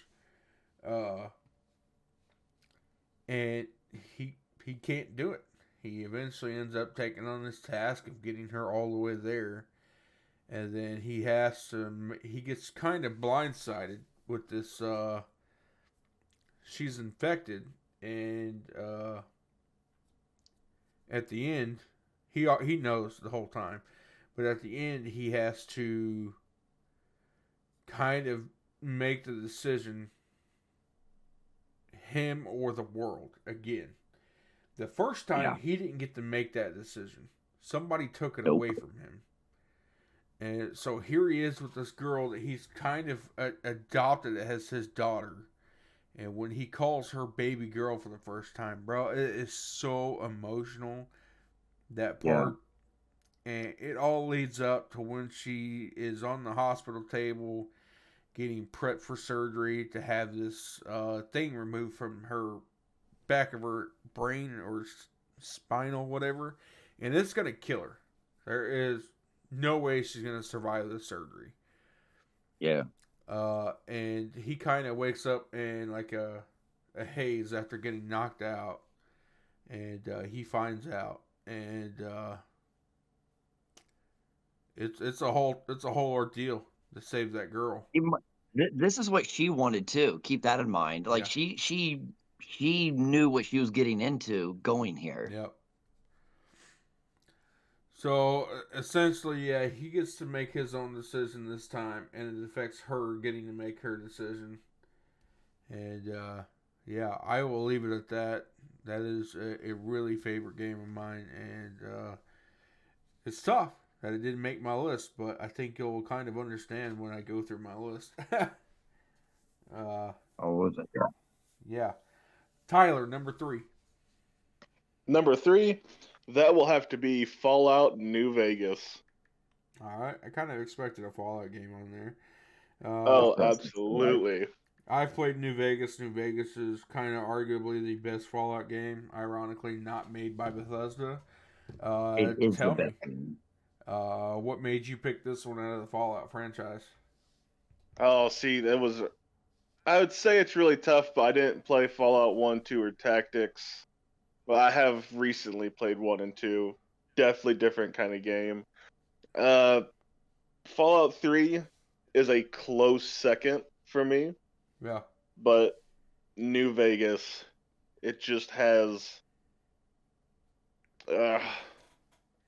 and he can't do it. He eventually ends up taking on this task of getting her all the way there, and then he gets kind of blindsided with this. She's infected, and at the end, he knows the whole time, but at the end he has to kind of make the decision, him or the world again. The first time Yeah. he didn't get to make that decision. Somebody took it Nope. away from him. And so here he is with this girl that he's kind of adopted as his daughter. And when he calls her baby girl for the first time, bro, it is so emotional, that part. And it all leads up to when she is on the hospital table getting prepped for surgery to have this thing removed from her back of her brain or spinal, whatever. And it's going to kill her. There is no way she's going to survive this surgery. Yeah. And he kind of wakes up in like a haze after getting knocked out, and he finds out, and it's a whole ordeal to save that girl. This is what she wanted too. Keep that in mind. Like Yeah. she knew what she was getting into going here. Yep. So essentially, yeah, he gets to make his own decision this time, and it affects her getting to make her decision. And yeah, I will leave it at that. That is a really favorite game of mine, and it's tough that it didn't make my list, but I think you'll kind of understand when I go through my list. Oh, was it? Yeah. Tyler, number 3. Number 3, that will have to be Fallout New Vegas. All right, I kind of expected a Fallout game on there. Oh, absolutely. I've played New Vegas. New Vegas is kind of arguably the best Fallout game. Ironically, not made by Bethesda. It is Tell the me, best game. what made you pick this one out of the Fallout franchise? Oh, see, I would say it's really tough, but I didn't play Fallout 1, 2, or Tactics. But I have recently played 1 and 2. Definitely different kind of game. Fallout 3 is a close second for me, Yeah, but New Vegas, it just has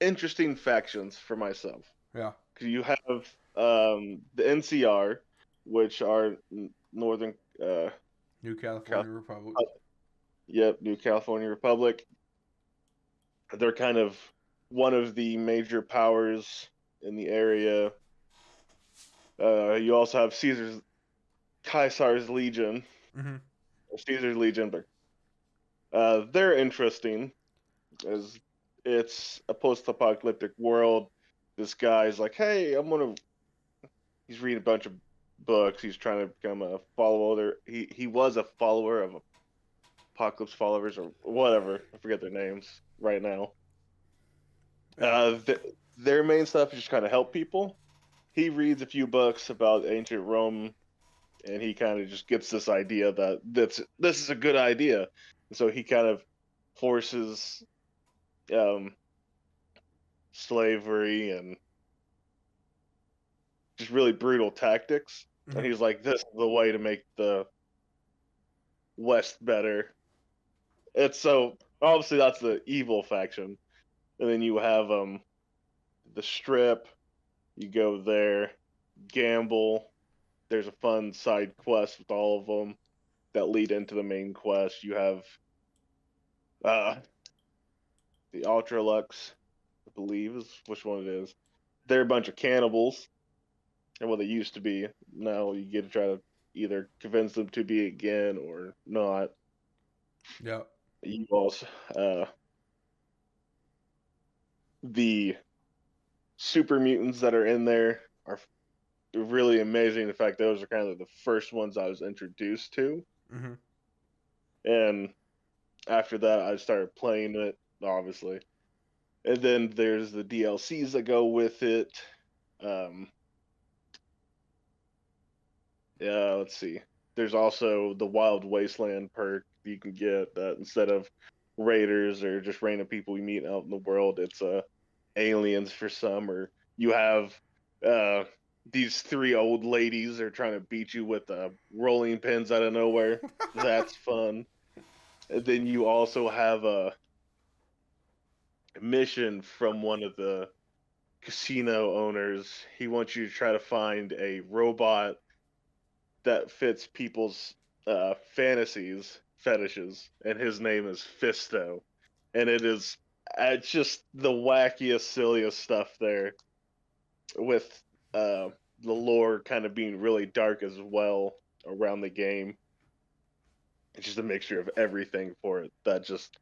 interesting factions for myself. yeah, You have the NCR, which are Northern New California Republic. Yep, New California Republic. They're kind of one of the major powers in the area. You also have Caesar's Legion, Mm-hmm. or Caesar's Legion, but they're interesting, as it's a post-apocalyptic world. This guy's like, hey, he's reading a bunch of books. He's trying to become a follower. He was a follower of Apocalypse Followers or whatever. I forget their names right now. Their main stuff is just kind of help people. He reads a few books about ancient Rome, and he kind of just gets this idea that this is a good idea. And so he kind of forces slavery and just really brutal tactics. Mm-hmm. And he's like, this is the way to make the West better. It's so obviously that's the evil faction. And then you have the Strip. You go there, gamble. There's a fun side quest with all of them that lead into the main quest. You have the Ultralux, I believe is which one it is. They're a bunch of cannibals, and what they used to be. Now you get to try to either convince them to be again or not. Yep. You also the super mutants that are in there are really amazing. In fact, those are kind of the first ones I was introduced to. Mhm. And after that, I started playing it, obviously. And then there's the DLCs that go with it. Um, yeah, let's see. There's also the Wild Wasteland perk you can get that instead of raiders or just random people you meet out in the world, it's aliens for some, or you have uh, these three old ladies are trying to beat you with rolling pins out of nowhere. That's fun. And then you also have a mission from one of the casino owners. He wants you to try to find a robot that fits people's fantasies, fetishes, and his name is Fisto. And it's just the wackiest, silliest stuff there, with the lore kind of being really dark as well around the game. It's just a mixture of everything for it that just,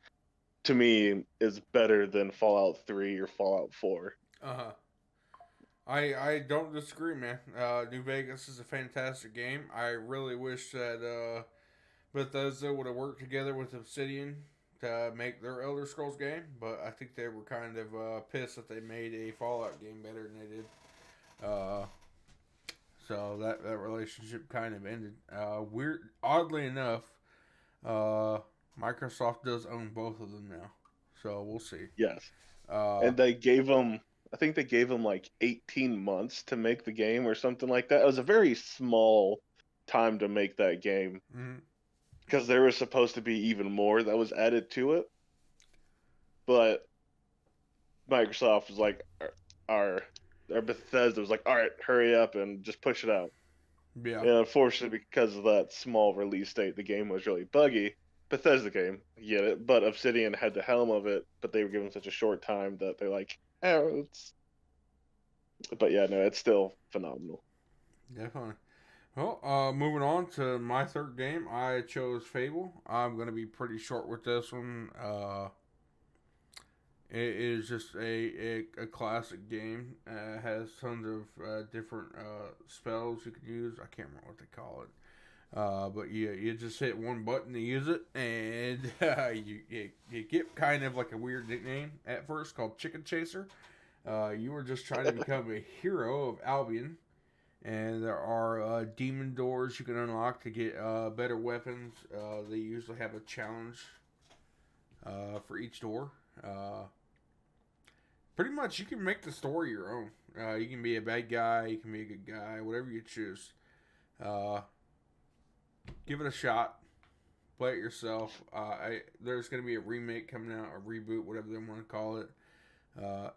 to me, is better than Fallout 3 or Fallout 4. Uh-huh. I don't disagree, man. New Vegas is a fantastic game. I really wish that Bethesda would have worked together with Obsidian to make their Elder Scrolls game, but I think they were kind of pissed that they made a Fallout game better than they did. So that relationship kind of ended. Oddly enough, Microsoft does own both of them now, so we'll see. Yes. Uh, And they gave him, I think they gave him like 18 months to make the game or something like that. It was a very small time to make that game mm-hmm. because there was supposed to be even more that was added to it. But Microsoft was like, our Bethesda was like, all right, hurry up and just push it out. Yeah. And unfortunately, because of that small release date, the game was really buggy. Bethesda game, I get it, but Obsidian had the helm of it, but they were given such a short time that they're like, oh, it's. But yeah, no, it's still phenomenal. Definitely. Well, moving on to my third game, I chose Fable. I'm going to be pretty short with this one. It is just a classic game. It has tons of different spells you can use. I can't remember what they call it. But you just hit one button to use it, and you get kind of like a weird nickname at first called Chicken Chaser. You were just trying to become a hero of Albion, and there are demon doors you can unlock to get better weapons. They usually have a challenge for each door. Pretty much, you can make the story your own. You can be a bad guy, you can be a good guy, whatever you choose. Give it a shot. Play it yourself. There's going to be a remake coming out, a reboot, whatever they want to call it.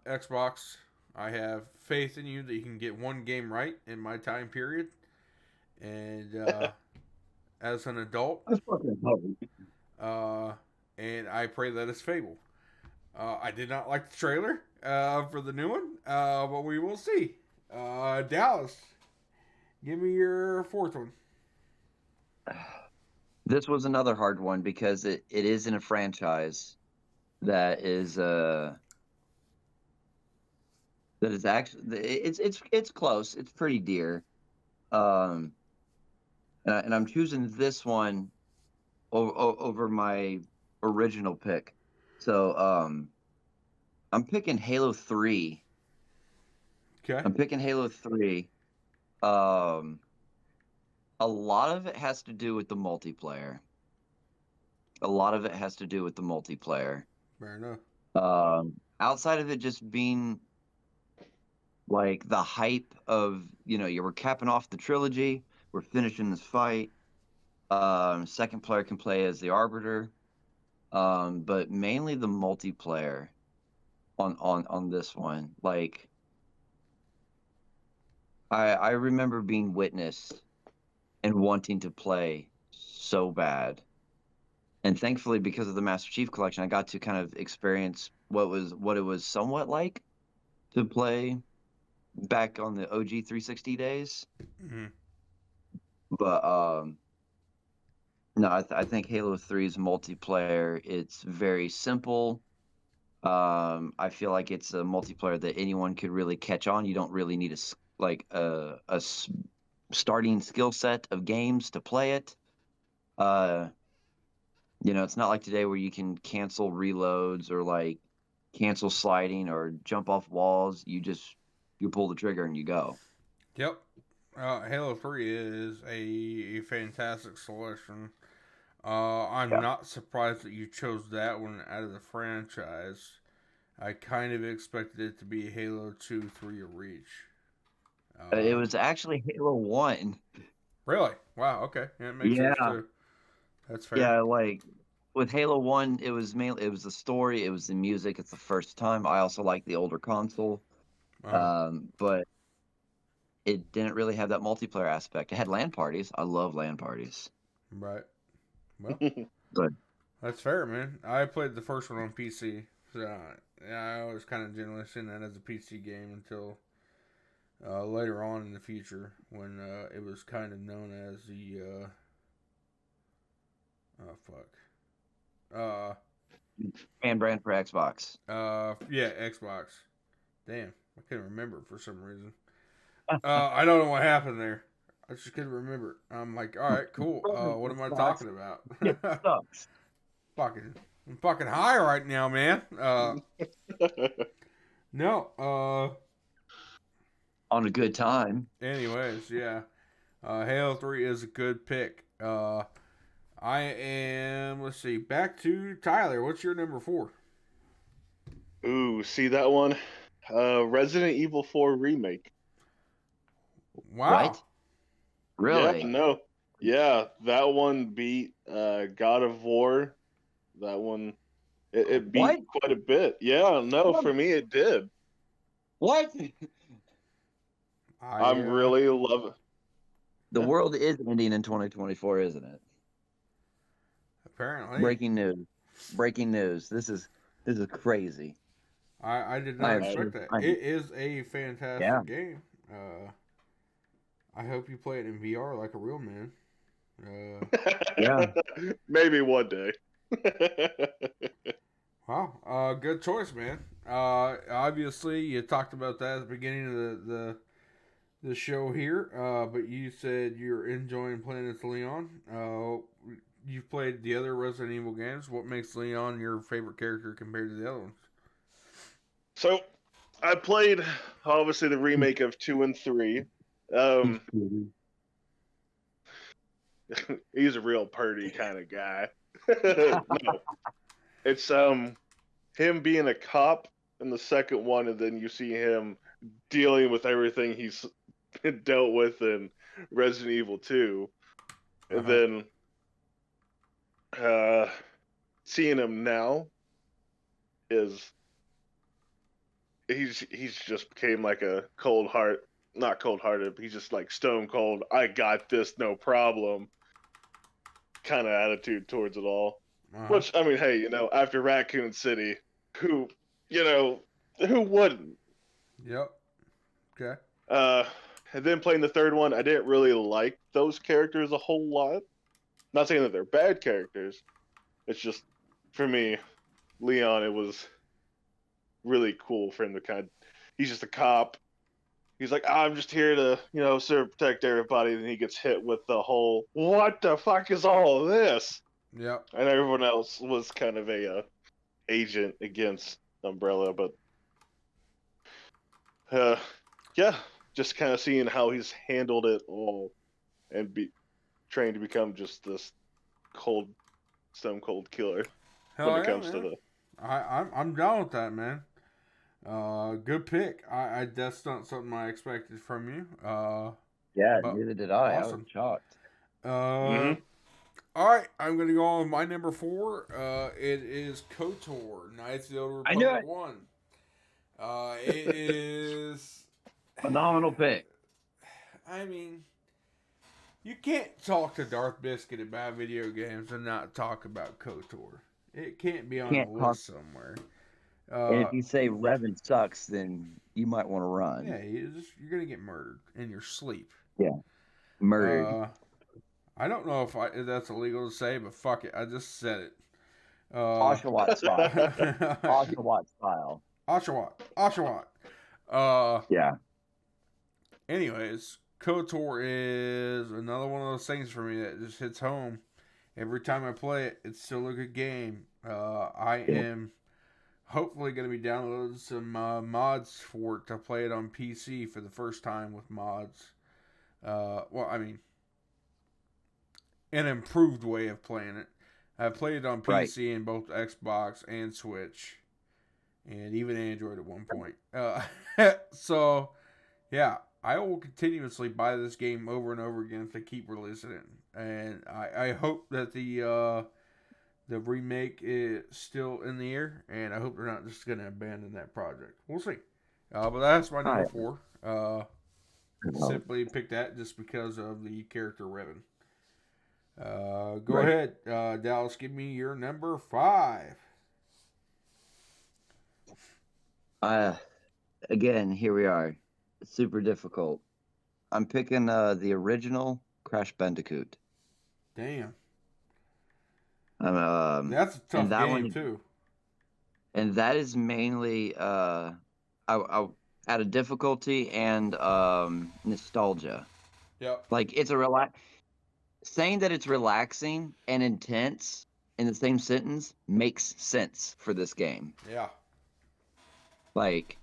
Xbox, I have faith in you that you can get one game right in my time period. And as an adult, and I pray that it's Fable. I did not like the trailer for the new one, but we will see. Dallas, give me your fourth one. This was another hard one because it is in a franchise that is actually it's close. It's pretty dear. And I'm choosing this one over my original pick. So I'm picking Halo 3. Okay. I'm picking Halo 3. A lot of it has to do with the multiplayer. Fair enough. Outside of it just being like the hype of, you were capping off the trilogy, we're finishing this fight. Second player can play as the Arbiter. But mainly the multiplayer on this one. Like, I remember being Witness and wanting to play so bad. And thankfully, because of the Master Chief Collection, I got to kind of experience what it was somewhat like to play back on the OG 360 days. Mhm. But no, I think Halo 3's multiplayer, it's very simple. I feel like it's a multiplayer that anyone could really catch on. You don't really need starting skill set of games to play it. Uh, it's not like today where you can cancel reloads or like cancel sliding or jump off walls. You pull the trigger and you go. Yep. Halo 3 is a fantastic selection. I'm Yeah. not surprised that you chose that one out of the franchise. I kind of expected it to be Halo 2, 3, or Reach. It was actually Halo 1. Really? Wow, okay. Yeah, it makes sense Yeah. too. That's fair. Yeah, like with Halo 1, it was the story, it was the music. It's the first time. I also like the older console. But it didn't really have that multiplayer aspect. It had LAN parties. I love LAN parties. Right. Well, But that's fair, man. I played the first one on PC. So, yeah, I always kind of generally seen that as a PC game until later on in the future when it was kind of known as the oh fuck fan brand for Xbox. yeah, Xbox. Damn, I couldn't remember for some reason. I don't know what happened there. I just couldn't remember. I'm like, all right, cool. What am I talking about? It sucks. I'm fucking high right now, man. No. On a good time. Anyways, yeah. Halo 3 is a good pick. I am. Let's see. Back to Tyler. What's your number 4? Ooh, see that one? Resident Evil 4 remake. Wow. What? Really? Yeah, no. Yeah, that one beat God of War. That one, it beat What? quite a bit. Yeah, no, What? for me it did. What? I'm really loving. The world is ending in 2024, isn't it? Apparently. Breaking news. This is crazy. I did not expect that. It is a fantastic game. I hope you play it in VR like a real man. Yeah. Maybe one day. Wow. Good choice, man. Obviously, you talked about that at the beginning of the show here. But you said you're enjoying playing as Leon. You've played the other Resident Evil games. What makes Leon your favorite character compared to the other ones? So, I played obviously the remake of 2 and 3. He's a real purdy kind of guy. No. It's him being a cop in the second one, and then you see him dealing with everything he's dealt with in Resident Evil 2. And then seeing him now is he's just became like a not cold hearted, but he's just like stone cold, I got this, no problem kind of attitude towards it all. Which, I mean, hey, after Raccoon City, who wouldn't? Yep. Okay. And then playing the third one, I didn't really like those characters a whole lot. Not saying that they're bad characters. It's just, for me, Leon, it was really cool for him to he's just a cop. He's like, I'm just here to, serve, protect everybody. And he gets hit with the whole, what the fuck is all of this? Yep. And everyone else was kind of a agent against Umbrella, but yeah, just kind of seeing how he's handled it all and trying to become just this stone cold killer when it comes to the. I'm down with that, man. Good pick. That's not something I expected from you. Yeah, neither did I. Awesome. I was shocked. All right, I'm gonna go on with my number 4. It is KOTOR, Knights of the Old Republic 1. It is phenomenal pick. I mean, you can't talk to Darth Biscuit about video games and not talk about KOTOR. It can't be on the list somewhere. And if you say Revan sucks, then you might want to run. yeah, you're gonna get murdered in your sleep. Yeah. Murdered. I don't know if that's illegal to say, but fuck it, I just said it. Oshawott style. Oshawott style. Oshawott. Yeah. Anyways, KOTOR is another one of those things for me that just hits home. Every time I play it, it's still a good game. I am hopefully going to be downloading some mods for it to play it on PC for the first time with mods. Well, I mean, an improved way of playing it. I've played it on PC in both Xbox and Switch, and even Android at one point. So, yeah, I will continuously buy this game over and over again if they keep releasing it, and I hope that the remake is still in the air, and I hope they're not just going to abandon that project. We'll see. But that's my number 4. Simply picked that just because of the character Revan. Go ahead, Dallas. Give me your number 5. Again, here we are. It's super difficult. I'm picking the original Crash Bandicoot. Damn. That's a tough game too. And that is mainly out of difficulty and nostalgia. Yep. Like it's saying that it's relaxing and intense in the same sentence makes sense for this game. Yeah. Like,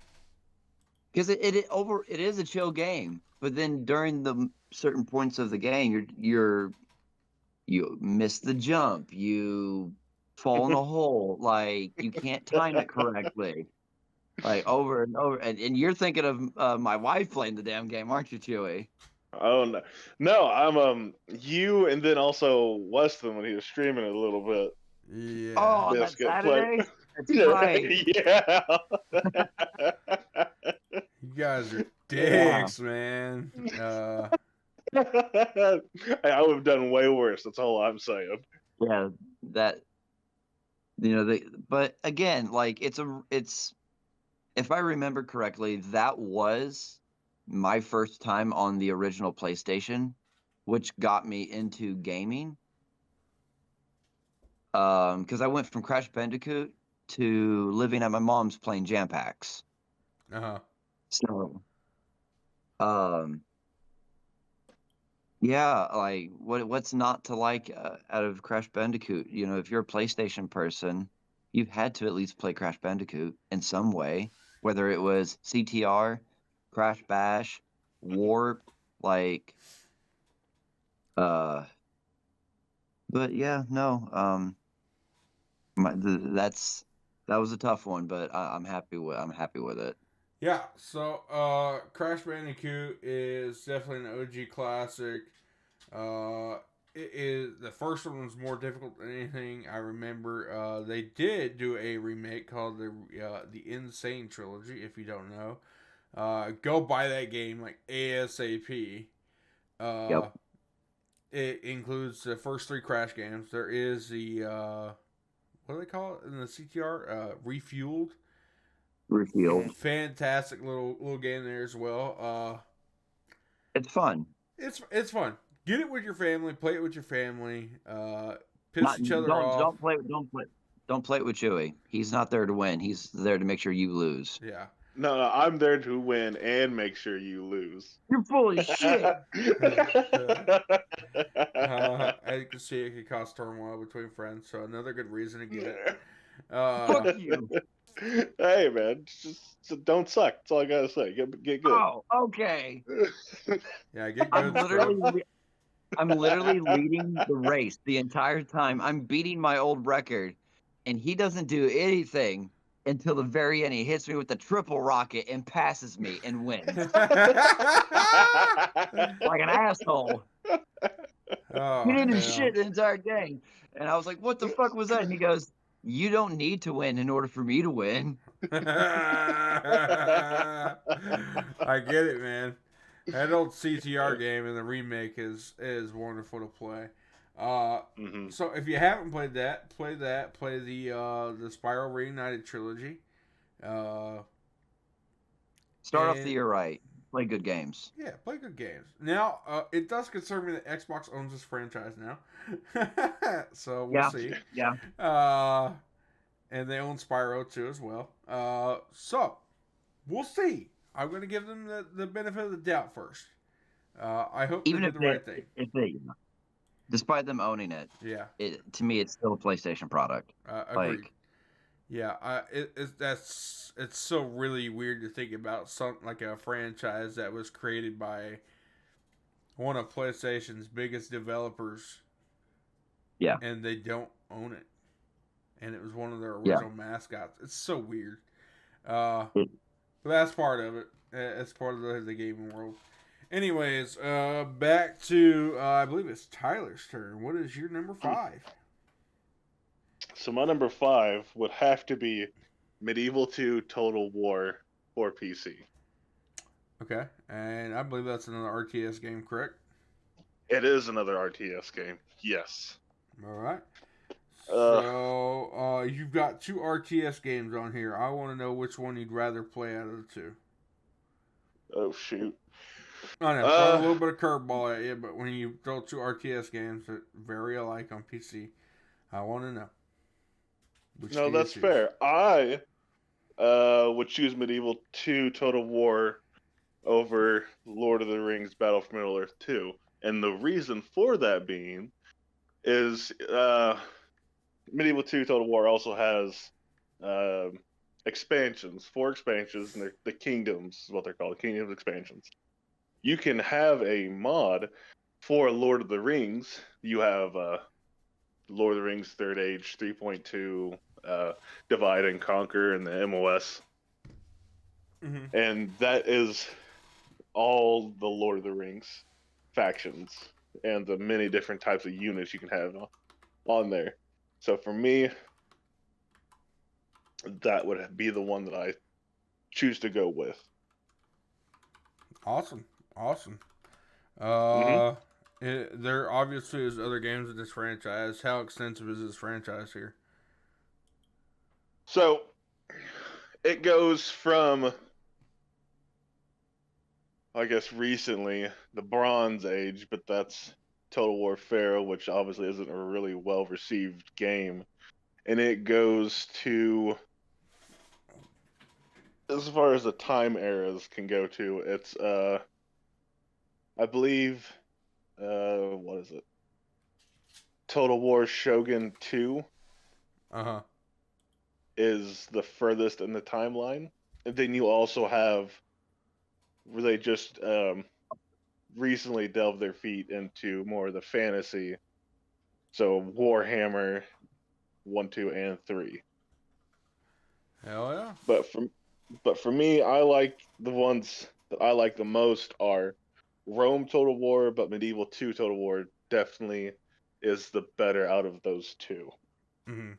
because it is a chill game, but then during the certain points of the game, you miss the jump, you fall in a hole, like you can't time it correctly, like over and over, and you're thinking of my wife playing the damn game, aren't you, Chewy? Oh no, I'm you, and then also Weston when he was streaming it a little bit. Yeah. Oh, that's Saturday. That's right. Yeah. You guys are dicks, man. I would have done way worse. That's all I'm saying. Yeah, that but again, like it's if I remember correctly, that was my first time on the original PlayStation, which got me into gaming. Because I went from Crash Bandicoot to living at my mom's playing Jam Packs. So, yeah, like what's not to like out of Crash Bandicoot? You know, if you're a PlayStation person, you've had to at least play Crash Bandicoot in some way, whether it was CTR, Crash Bash, Warp, like, but yeah, no, that was a tough one, but I'm happy with it. Yeah, so Crash Bandicoot is definitely an OG classic. It is the first one was more difficult than anything I remember. They did do a remake called the Insane Trilogy. If you don't know, go buy that game like ASAP. Yep. It includes the first 3 Crash games. There is the what do they call it in the CTR? Refueled. Fantastic little game there as well. It's fun. It's fun. Get it with your family. Play it with your family. Piss each other off. Don't play it with Chewy. He's not there to win. He's there to make sure you lose. Yeah. No, I'm there to win and make sure you lose. You're full of shit. As you can see, it could cause turmoil between friends, so another good reason to get it. Fuck you. Hey, man, just don't suck. That's all I gotta say. Get good. Oh, okay. Yeah, get good. I'm literally leading the race the entire time. I'm beating my old record, and he doesn't do anything until the very end. He hits me with the triple rocket and passes me and wins. Like an asshole. Oh, he didn't do shit the entire game. And I was like, what the fuck was that? And he goes, you don't need to win in order for me to win. I get it, man. That old CTR game and the remake is wonderful to play. So if you haven't played that, play that. Play the Spyro Reignited trilogy. Start off the and- year right. Play good games. Yeah, play good games. Now, it does concern me that Xbox owns this franchise now. So we'll Yeah. see. Yeah. And they own Spyro too as well. So we'll see. I'm going to give them the benefit of the doubt first. I hope Even they if do the right thing. despite them owning it, Yeah, to me, it's still a PlayStation product. agreed. Like, Yeah, it's so really weird to think about something like a franchise that was created by one of PlayStation's biggest developers. Yeah. And they don't own it. And it was one of their Yeah. original mascots. It's so weird. But It- that's part of it. It's part of the gaming world. Anyways, back to I believe it's Tyler's turn. What is your number 5? So my number 5 would have to be Medieval 2 Total War for PC. Okay, and I believe that's another RTS game, correct? It is another RTS game. Yes. All right. Uh. So you've got 2 RTS games on here. I want to know which one you'd rather play out of the 2. Oh shoot. I know, throw a little bit of curveball at you, but when you throw 2 RTS games that vary alike on PC, I want to know. Which do No, you that's choose? fair. I would choose Medieval 2 Total War over Lord of the Rings Battle for Middle-earth 2. And the reason for that being is Medieval 2 Total War also has expansions, 4 expansions, and they're the Kingdoms is what they're called, Kingdoms expansions. You can have a mod for Lord of the Rings. You have Lord of the Rings Third Age 3.2, Divide and Conquer, and the MOS. Mm-hmm. And that is all the Lord of the Rings factions and the many different types of units you can have on there. So for me, that would be the one that I choose to go with. Awesome. There obviously is other games in this franchise. How extensive is this franchise here? So it goes from, I guess, recently, the Bronze Age, but that's Total War Pharaoh, which obviously isn't a really well-received game. And it goes to, as far as the time eras can go to, it's, I believe, what is it? Total War Shogun 2 Uh-huh. is the furthest in the timeline. And then you also have where they just recently delved their feet into more of the fantasy. So Warhammer 1, 2, and 3. Hell yeah. But for me, I like the ones that I like the most are Rome Total War, but Medieval 2 Total War definitely is the better out of those 2. Mm-hmm.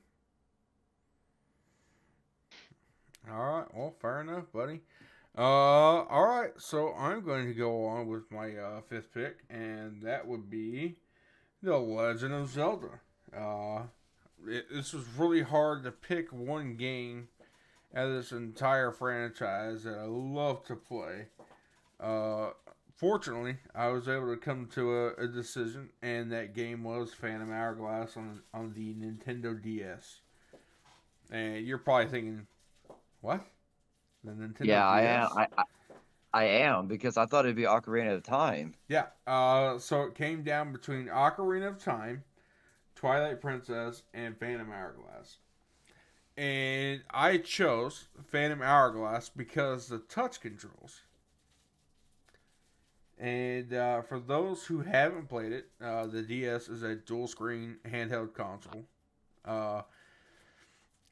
All right. Well, fair enough, buddy. All right. So I'm going to go on with my 5th pick, and that would be The Legend of Zelda. This was really hard to pick one game out of this entire franchise that I love to play. Fortunately, I was able to come to a decision, and that game was Phantom Hourglass on the Nintendo DS. And you're probably thinking, what? The Nintendo DS? Yeah, I am. I am, because I thought it'd be Ocarina of Time. Yeah. So it came down between Ocarina of Time, Twilight Princess, and Phantom Hourglass. And I chose Phantom Hourglass because the touch controls. And for those who haven't played it, the DS is a dual screen handheld console.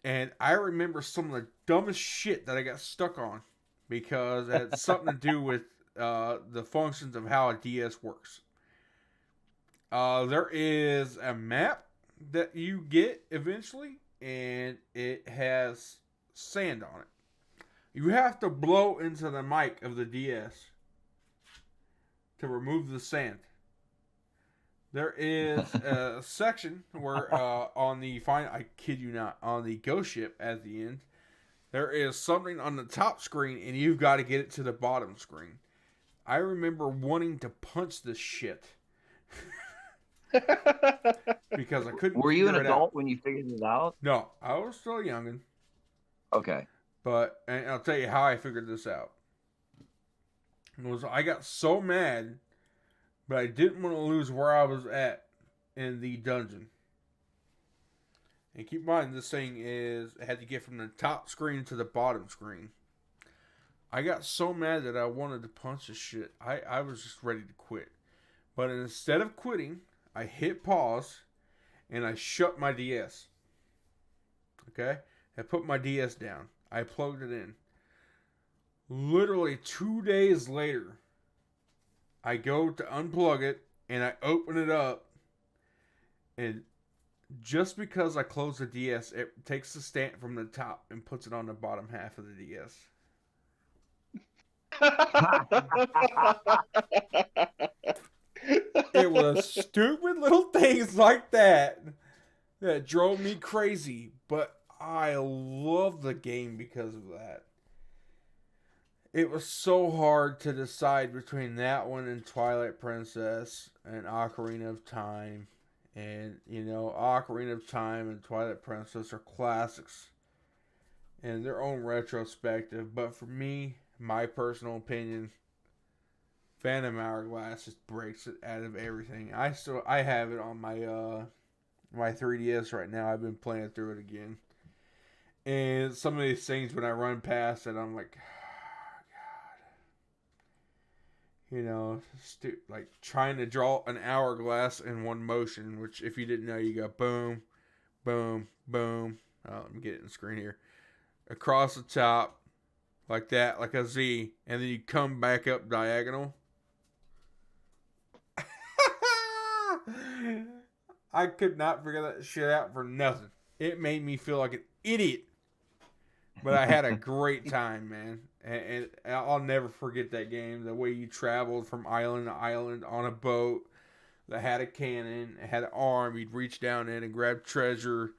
And I remember some of the dumbest shit that I got stuck on because it had something to do with the functions of how a DS works. There is a map that you get eventually, and it has sand on it. You have to blow into the mic of the DS to remove the sand. There is a section where on the I kid you not, on the ghost ship at the end, there is something on the top screen, and you've got to get it to the bottom screen. I remember wanting to punch this shit because I couldn't. Were you an figure it out. adult when you figured it out? No, I was still a youngin'. Okay. But and I'll tell you how I figured this out. I got so mad, but I didn't want to lose where I was at in the dungeon. And keep in mind, this thing is I had to get from the top screen to the bottom screen. I got so mad that I wanted to punch this shit. I was just ready to quit. But instead of quitting, I hit pause and I shut my DS. Okay? I put my DS down. I plugged it in. Literally 2 days later, I go to unplug it and I open it up. And just because I close the DS, it takes the stand from the top and puts it on the bottom half of the DS. It was stupid little things like that that drove me crazy, but I love the game because of that. It was so hard to decide between that one and Twilight Princess and Ocarina of Time. And, you know, Ocarina of Time and Twilight Princess are classics in their own retrospective. But for me, my personal opinion, Phantom Hourglass just breaks it out of everything. I have it on my 3DS right now. I've been playing through it again. And some of these things, when I run past it, I'm like, you know, like trying to draw an hourglass in one motion, which if you didn't know, you go boom, boom, boom. Let me get it in the screen here. Across the top, like that, like a Z, and then you come back up diagonal. I could not figure that shit out for nothing. It made me feel like an idiot. But I had a great time, man. And I'll never forget that game. The way you traveled from island to island on a boat that had a cannon, it had an arm. You'd reach down in and grab treasure.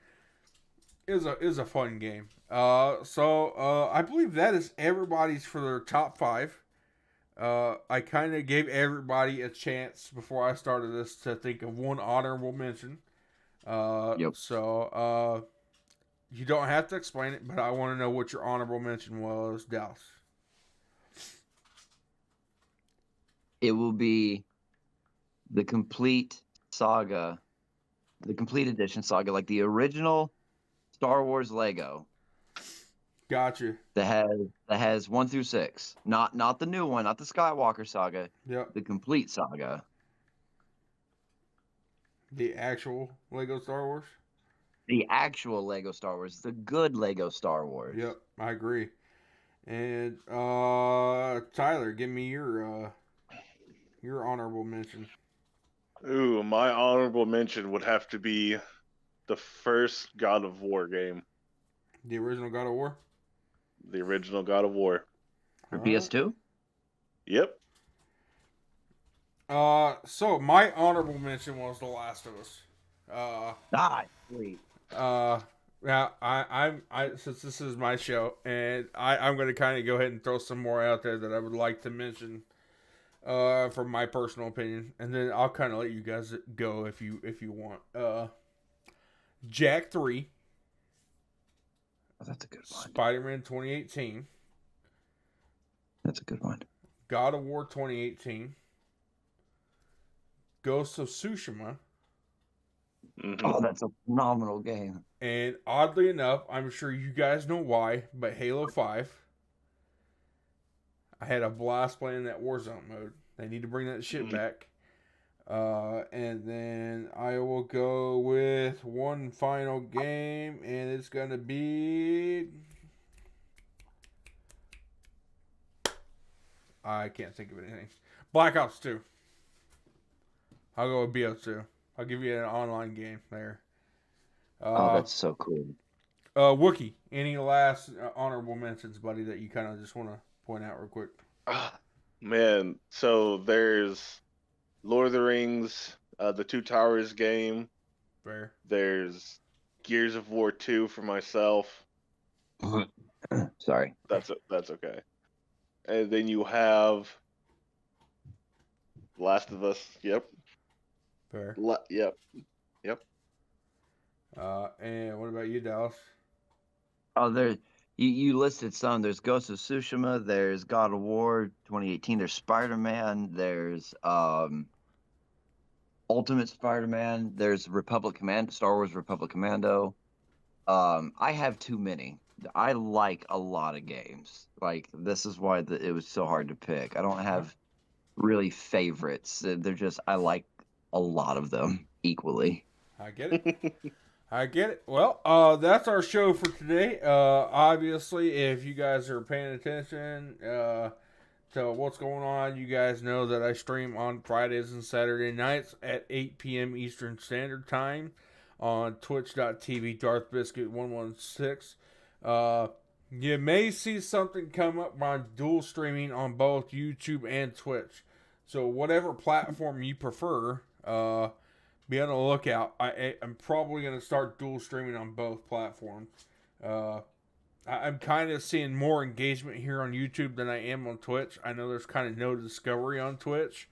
It was a fun game. So I believe that is everybody's for their top 5. I kind of gave everybody a chance before I started this to think of one honorable mention. Yep. So you don't have to explain it, but I want to know what your honorable mention was, Dallas. It will be the complete saga, the complete edition saga, like the original Star Wars Lego. Gotcha. That has 1 through 6, not the new one, not the Skywalker saga. Yep. The complete saga. The actual Lego Star Wars. The actual Lego Star Wars, the good Lego Star Wars. Yep, I agree. And Tyler, give me your honorable mention. Ooh, my honorable mention would have to be the first God of War game. The original God of War? The original God of War. For PS2? Yep. So my honorable mention was The Last of Us. Sweet. Yeah, I since this is my show, and I'm going to kind of go ahead and throw some more out there that I would like to mention, from my personal opinion, and then I'll kind of let you guys go if you want. Jak 3. Oh, that's a good one. Spider-Man 2018. That's a good one. God of War 2018. Ghost of Tsushima. Mm-hmm. Oh, that's a phenomenal game. And oddly enough, I'm sure you guys know why, but Halo 5. I had a blast playing that Warzone mode. They need to bring that shit back. And then I will go with one final game, and it's going to be... I can't think of anything. Black Ops 2. I'll go with BO2. I'll give you an online game there. Oh, that's so cool. Wookie, any last honorable mentions, buddy, that you kind of just want to point out real quick? Man, so there's Lord of the Rings, the Two Towers game. Fair. There's Gears of War 2 for myself. Sorry. That's okay. And then you have Last of Us. Yep. Fair. Yep. And what about you, Dallas? Oh, there you listed some. There's Ghost of Tsushima. There's God of War 2018. There's Spider-Man. There's Ultimate Spider-Man. There's Star Wars Republic Commando. I have too many. I like a lot of games. Like this is why it was so hard to pick. I don't have really favorites. They're just I like a lot of them equally. I get it. I get it. Well, that's our show for today. Obviously, if you guys are paying attention to what's going on, you guys know that I stream on Fridays and Saturday nights at 8 p.m. Eastern Standard Time on twitch.tv DarthBiscuit116. You may see something come up on dual streaming on both YouTube and Twitch. So whatever platform you prefer, be on the lookout. I'm probably going to start dual streaming on both platforms. I'm kind of seeing more engagement here on YouTube than I am on Twitch. I know there's kind of no discovery on Twitch,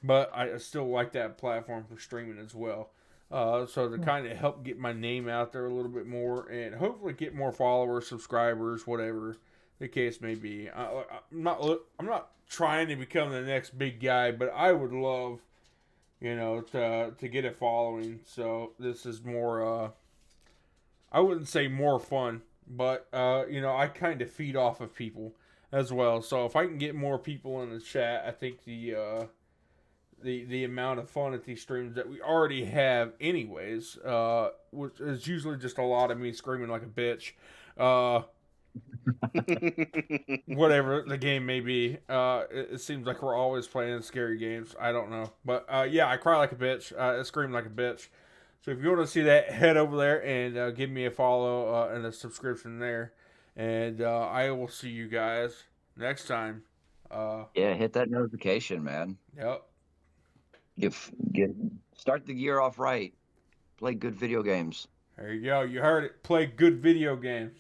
but I still like that platform for streaming as well. So to kind of help get my name out there a little bit more and hopefully get more followers, subscribers, whatever the case may be. I'm not trying to become the next big guy, but I would love, to get a following. So this is more, I wouldn't say more fun, but, I kind of feed off of people as well. So if I can get more people in the chat, I think the amount of fun at these streams that we already have anyways, which is usually just a lot of me screaming like a bitch. Whatever the game may be. It seems like we're always playing scary games. I don't know. But yeah, I cry like a bitch. I scream like a bitch. So if you want to see that, head over there and give me a follow and a subscription there. And I will see you guys next time. Yeah, hit that notification, man. Yep. Start the year off right. Play good video games. There you go. You heard it. Play good video games.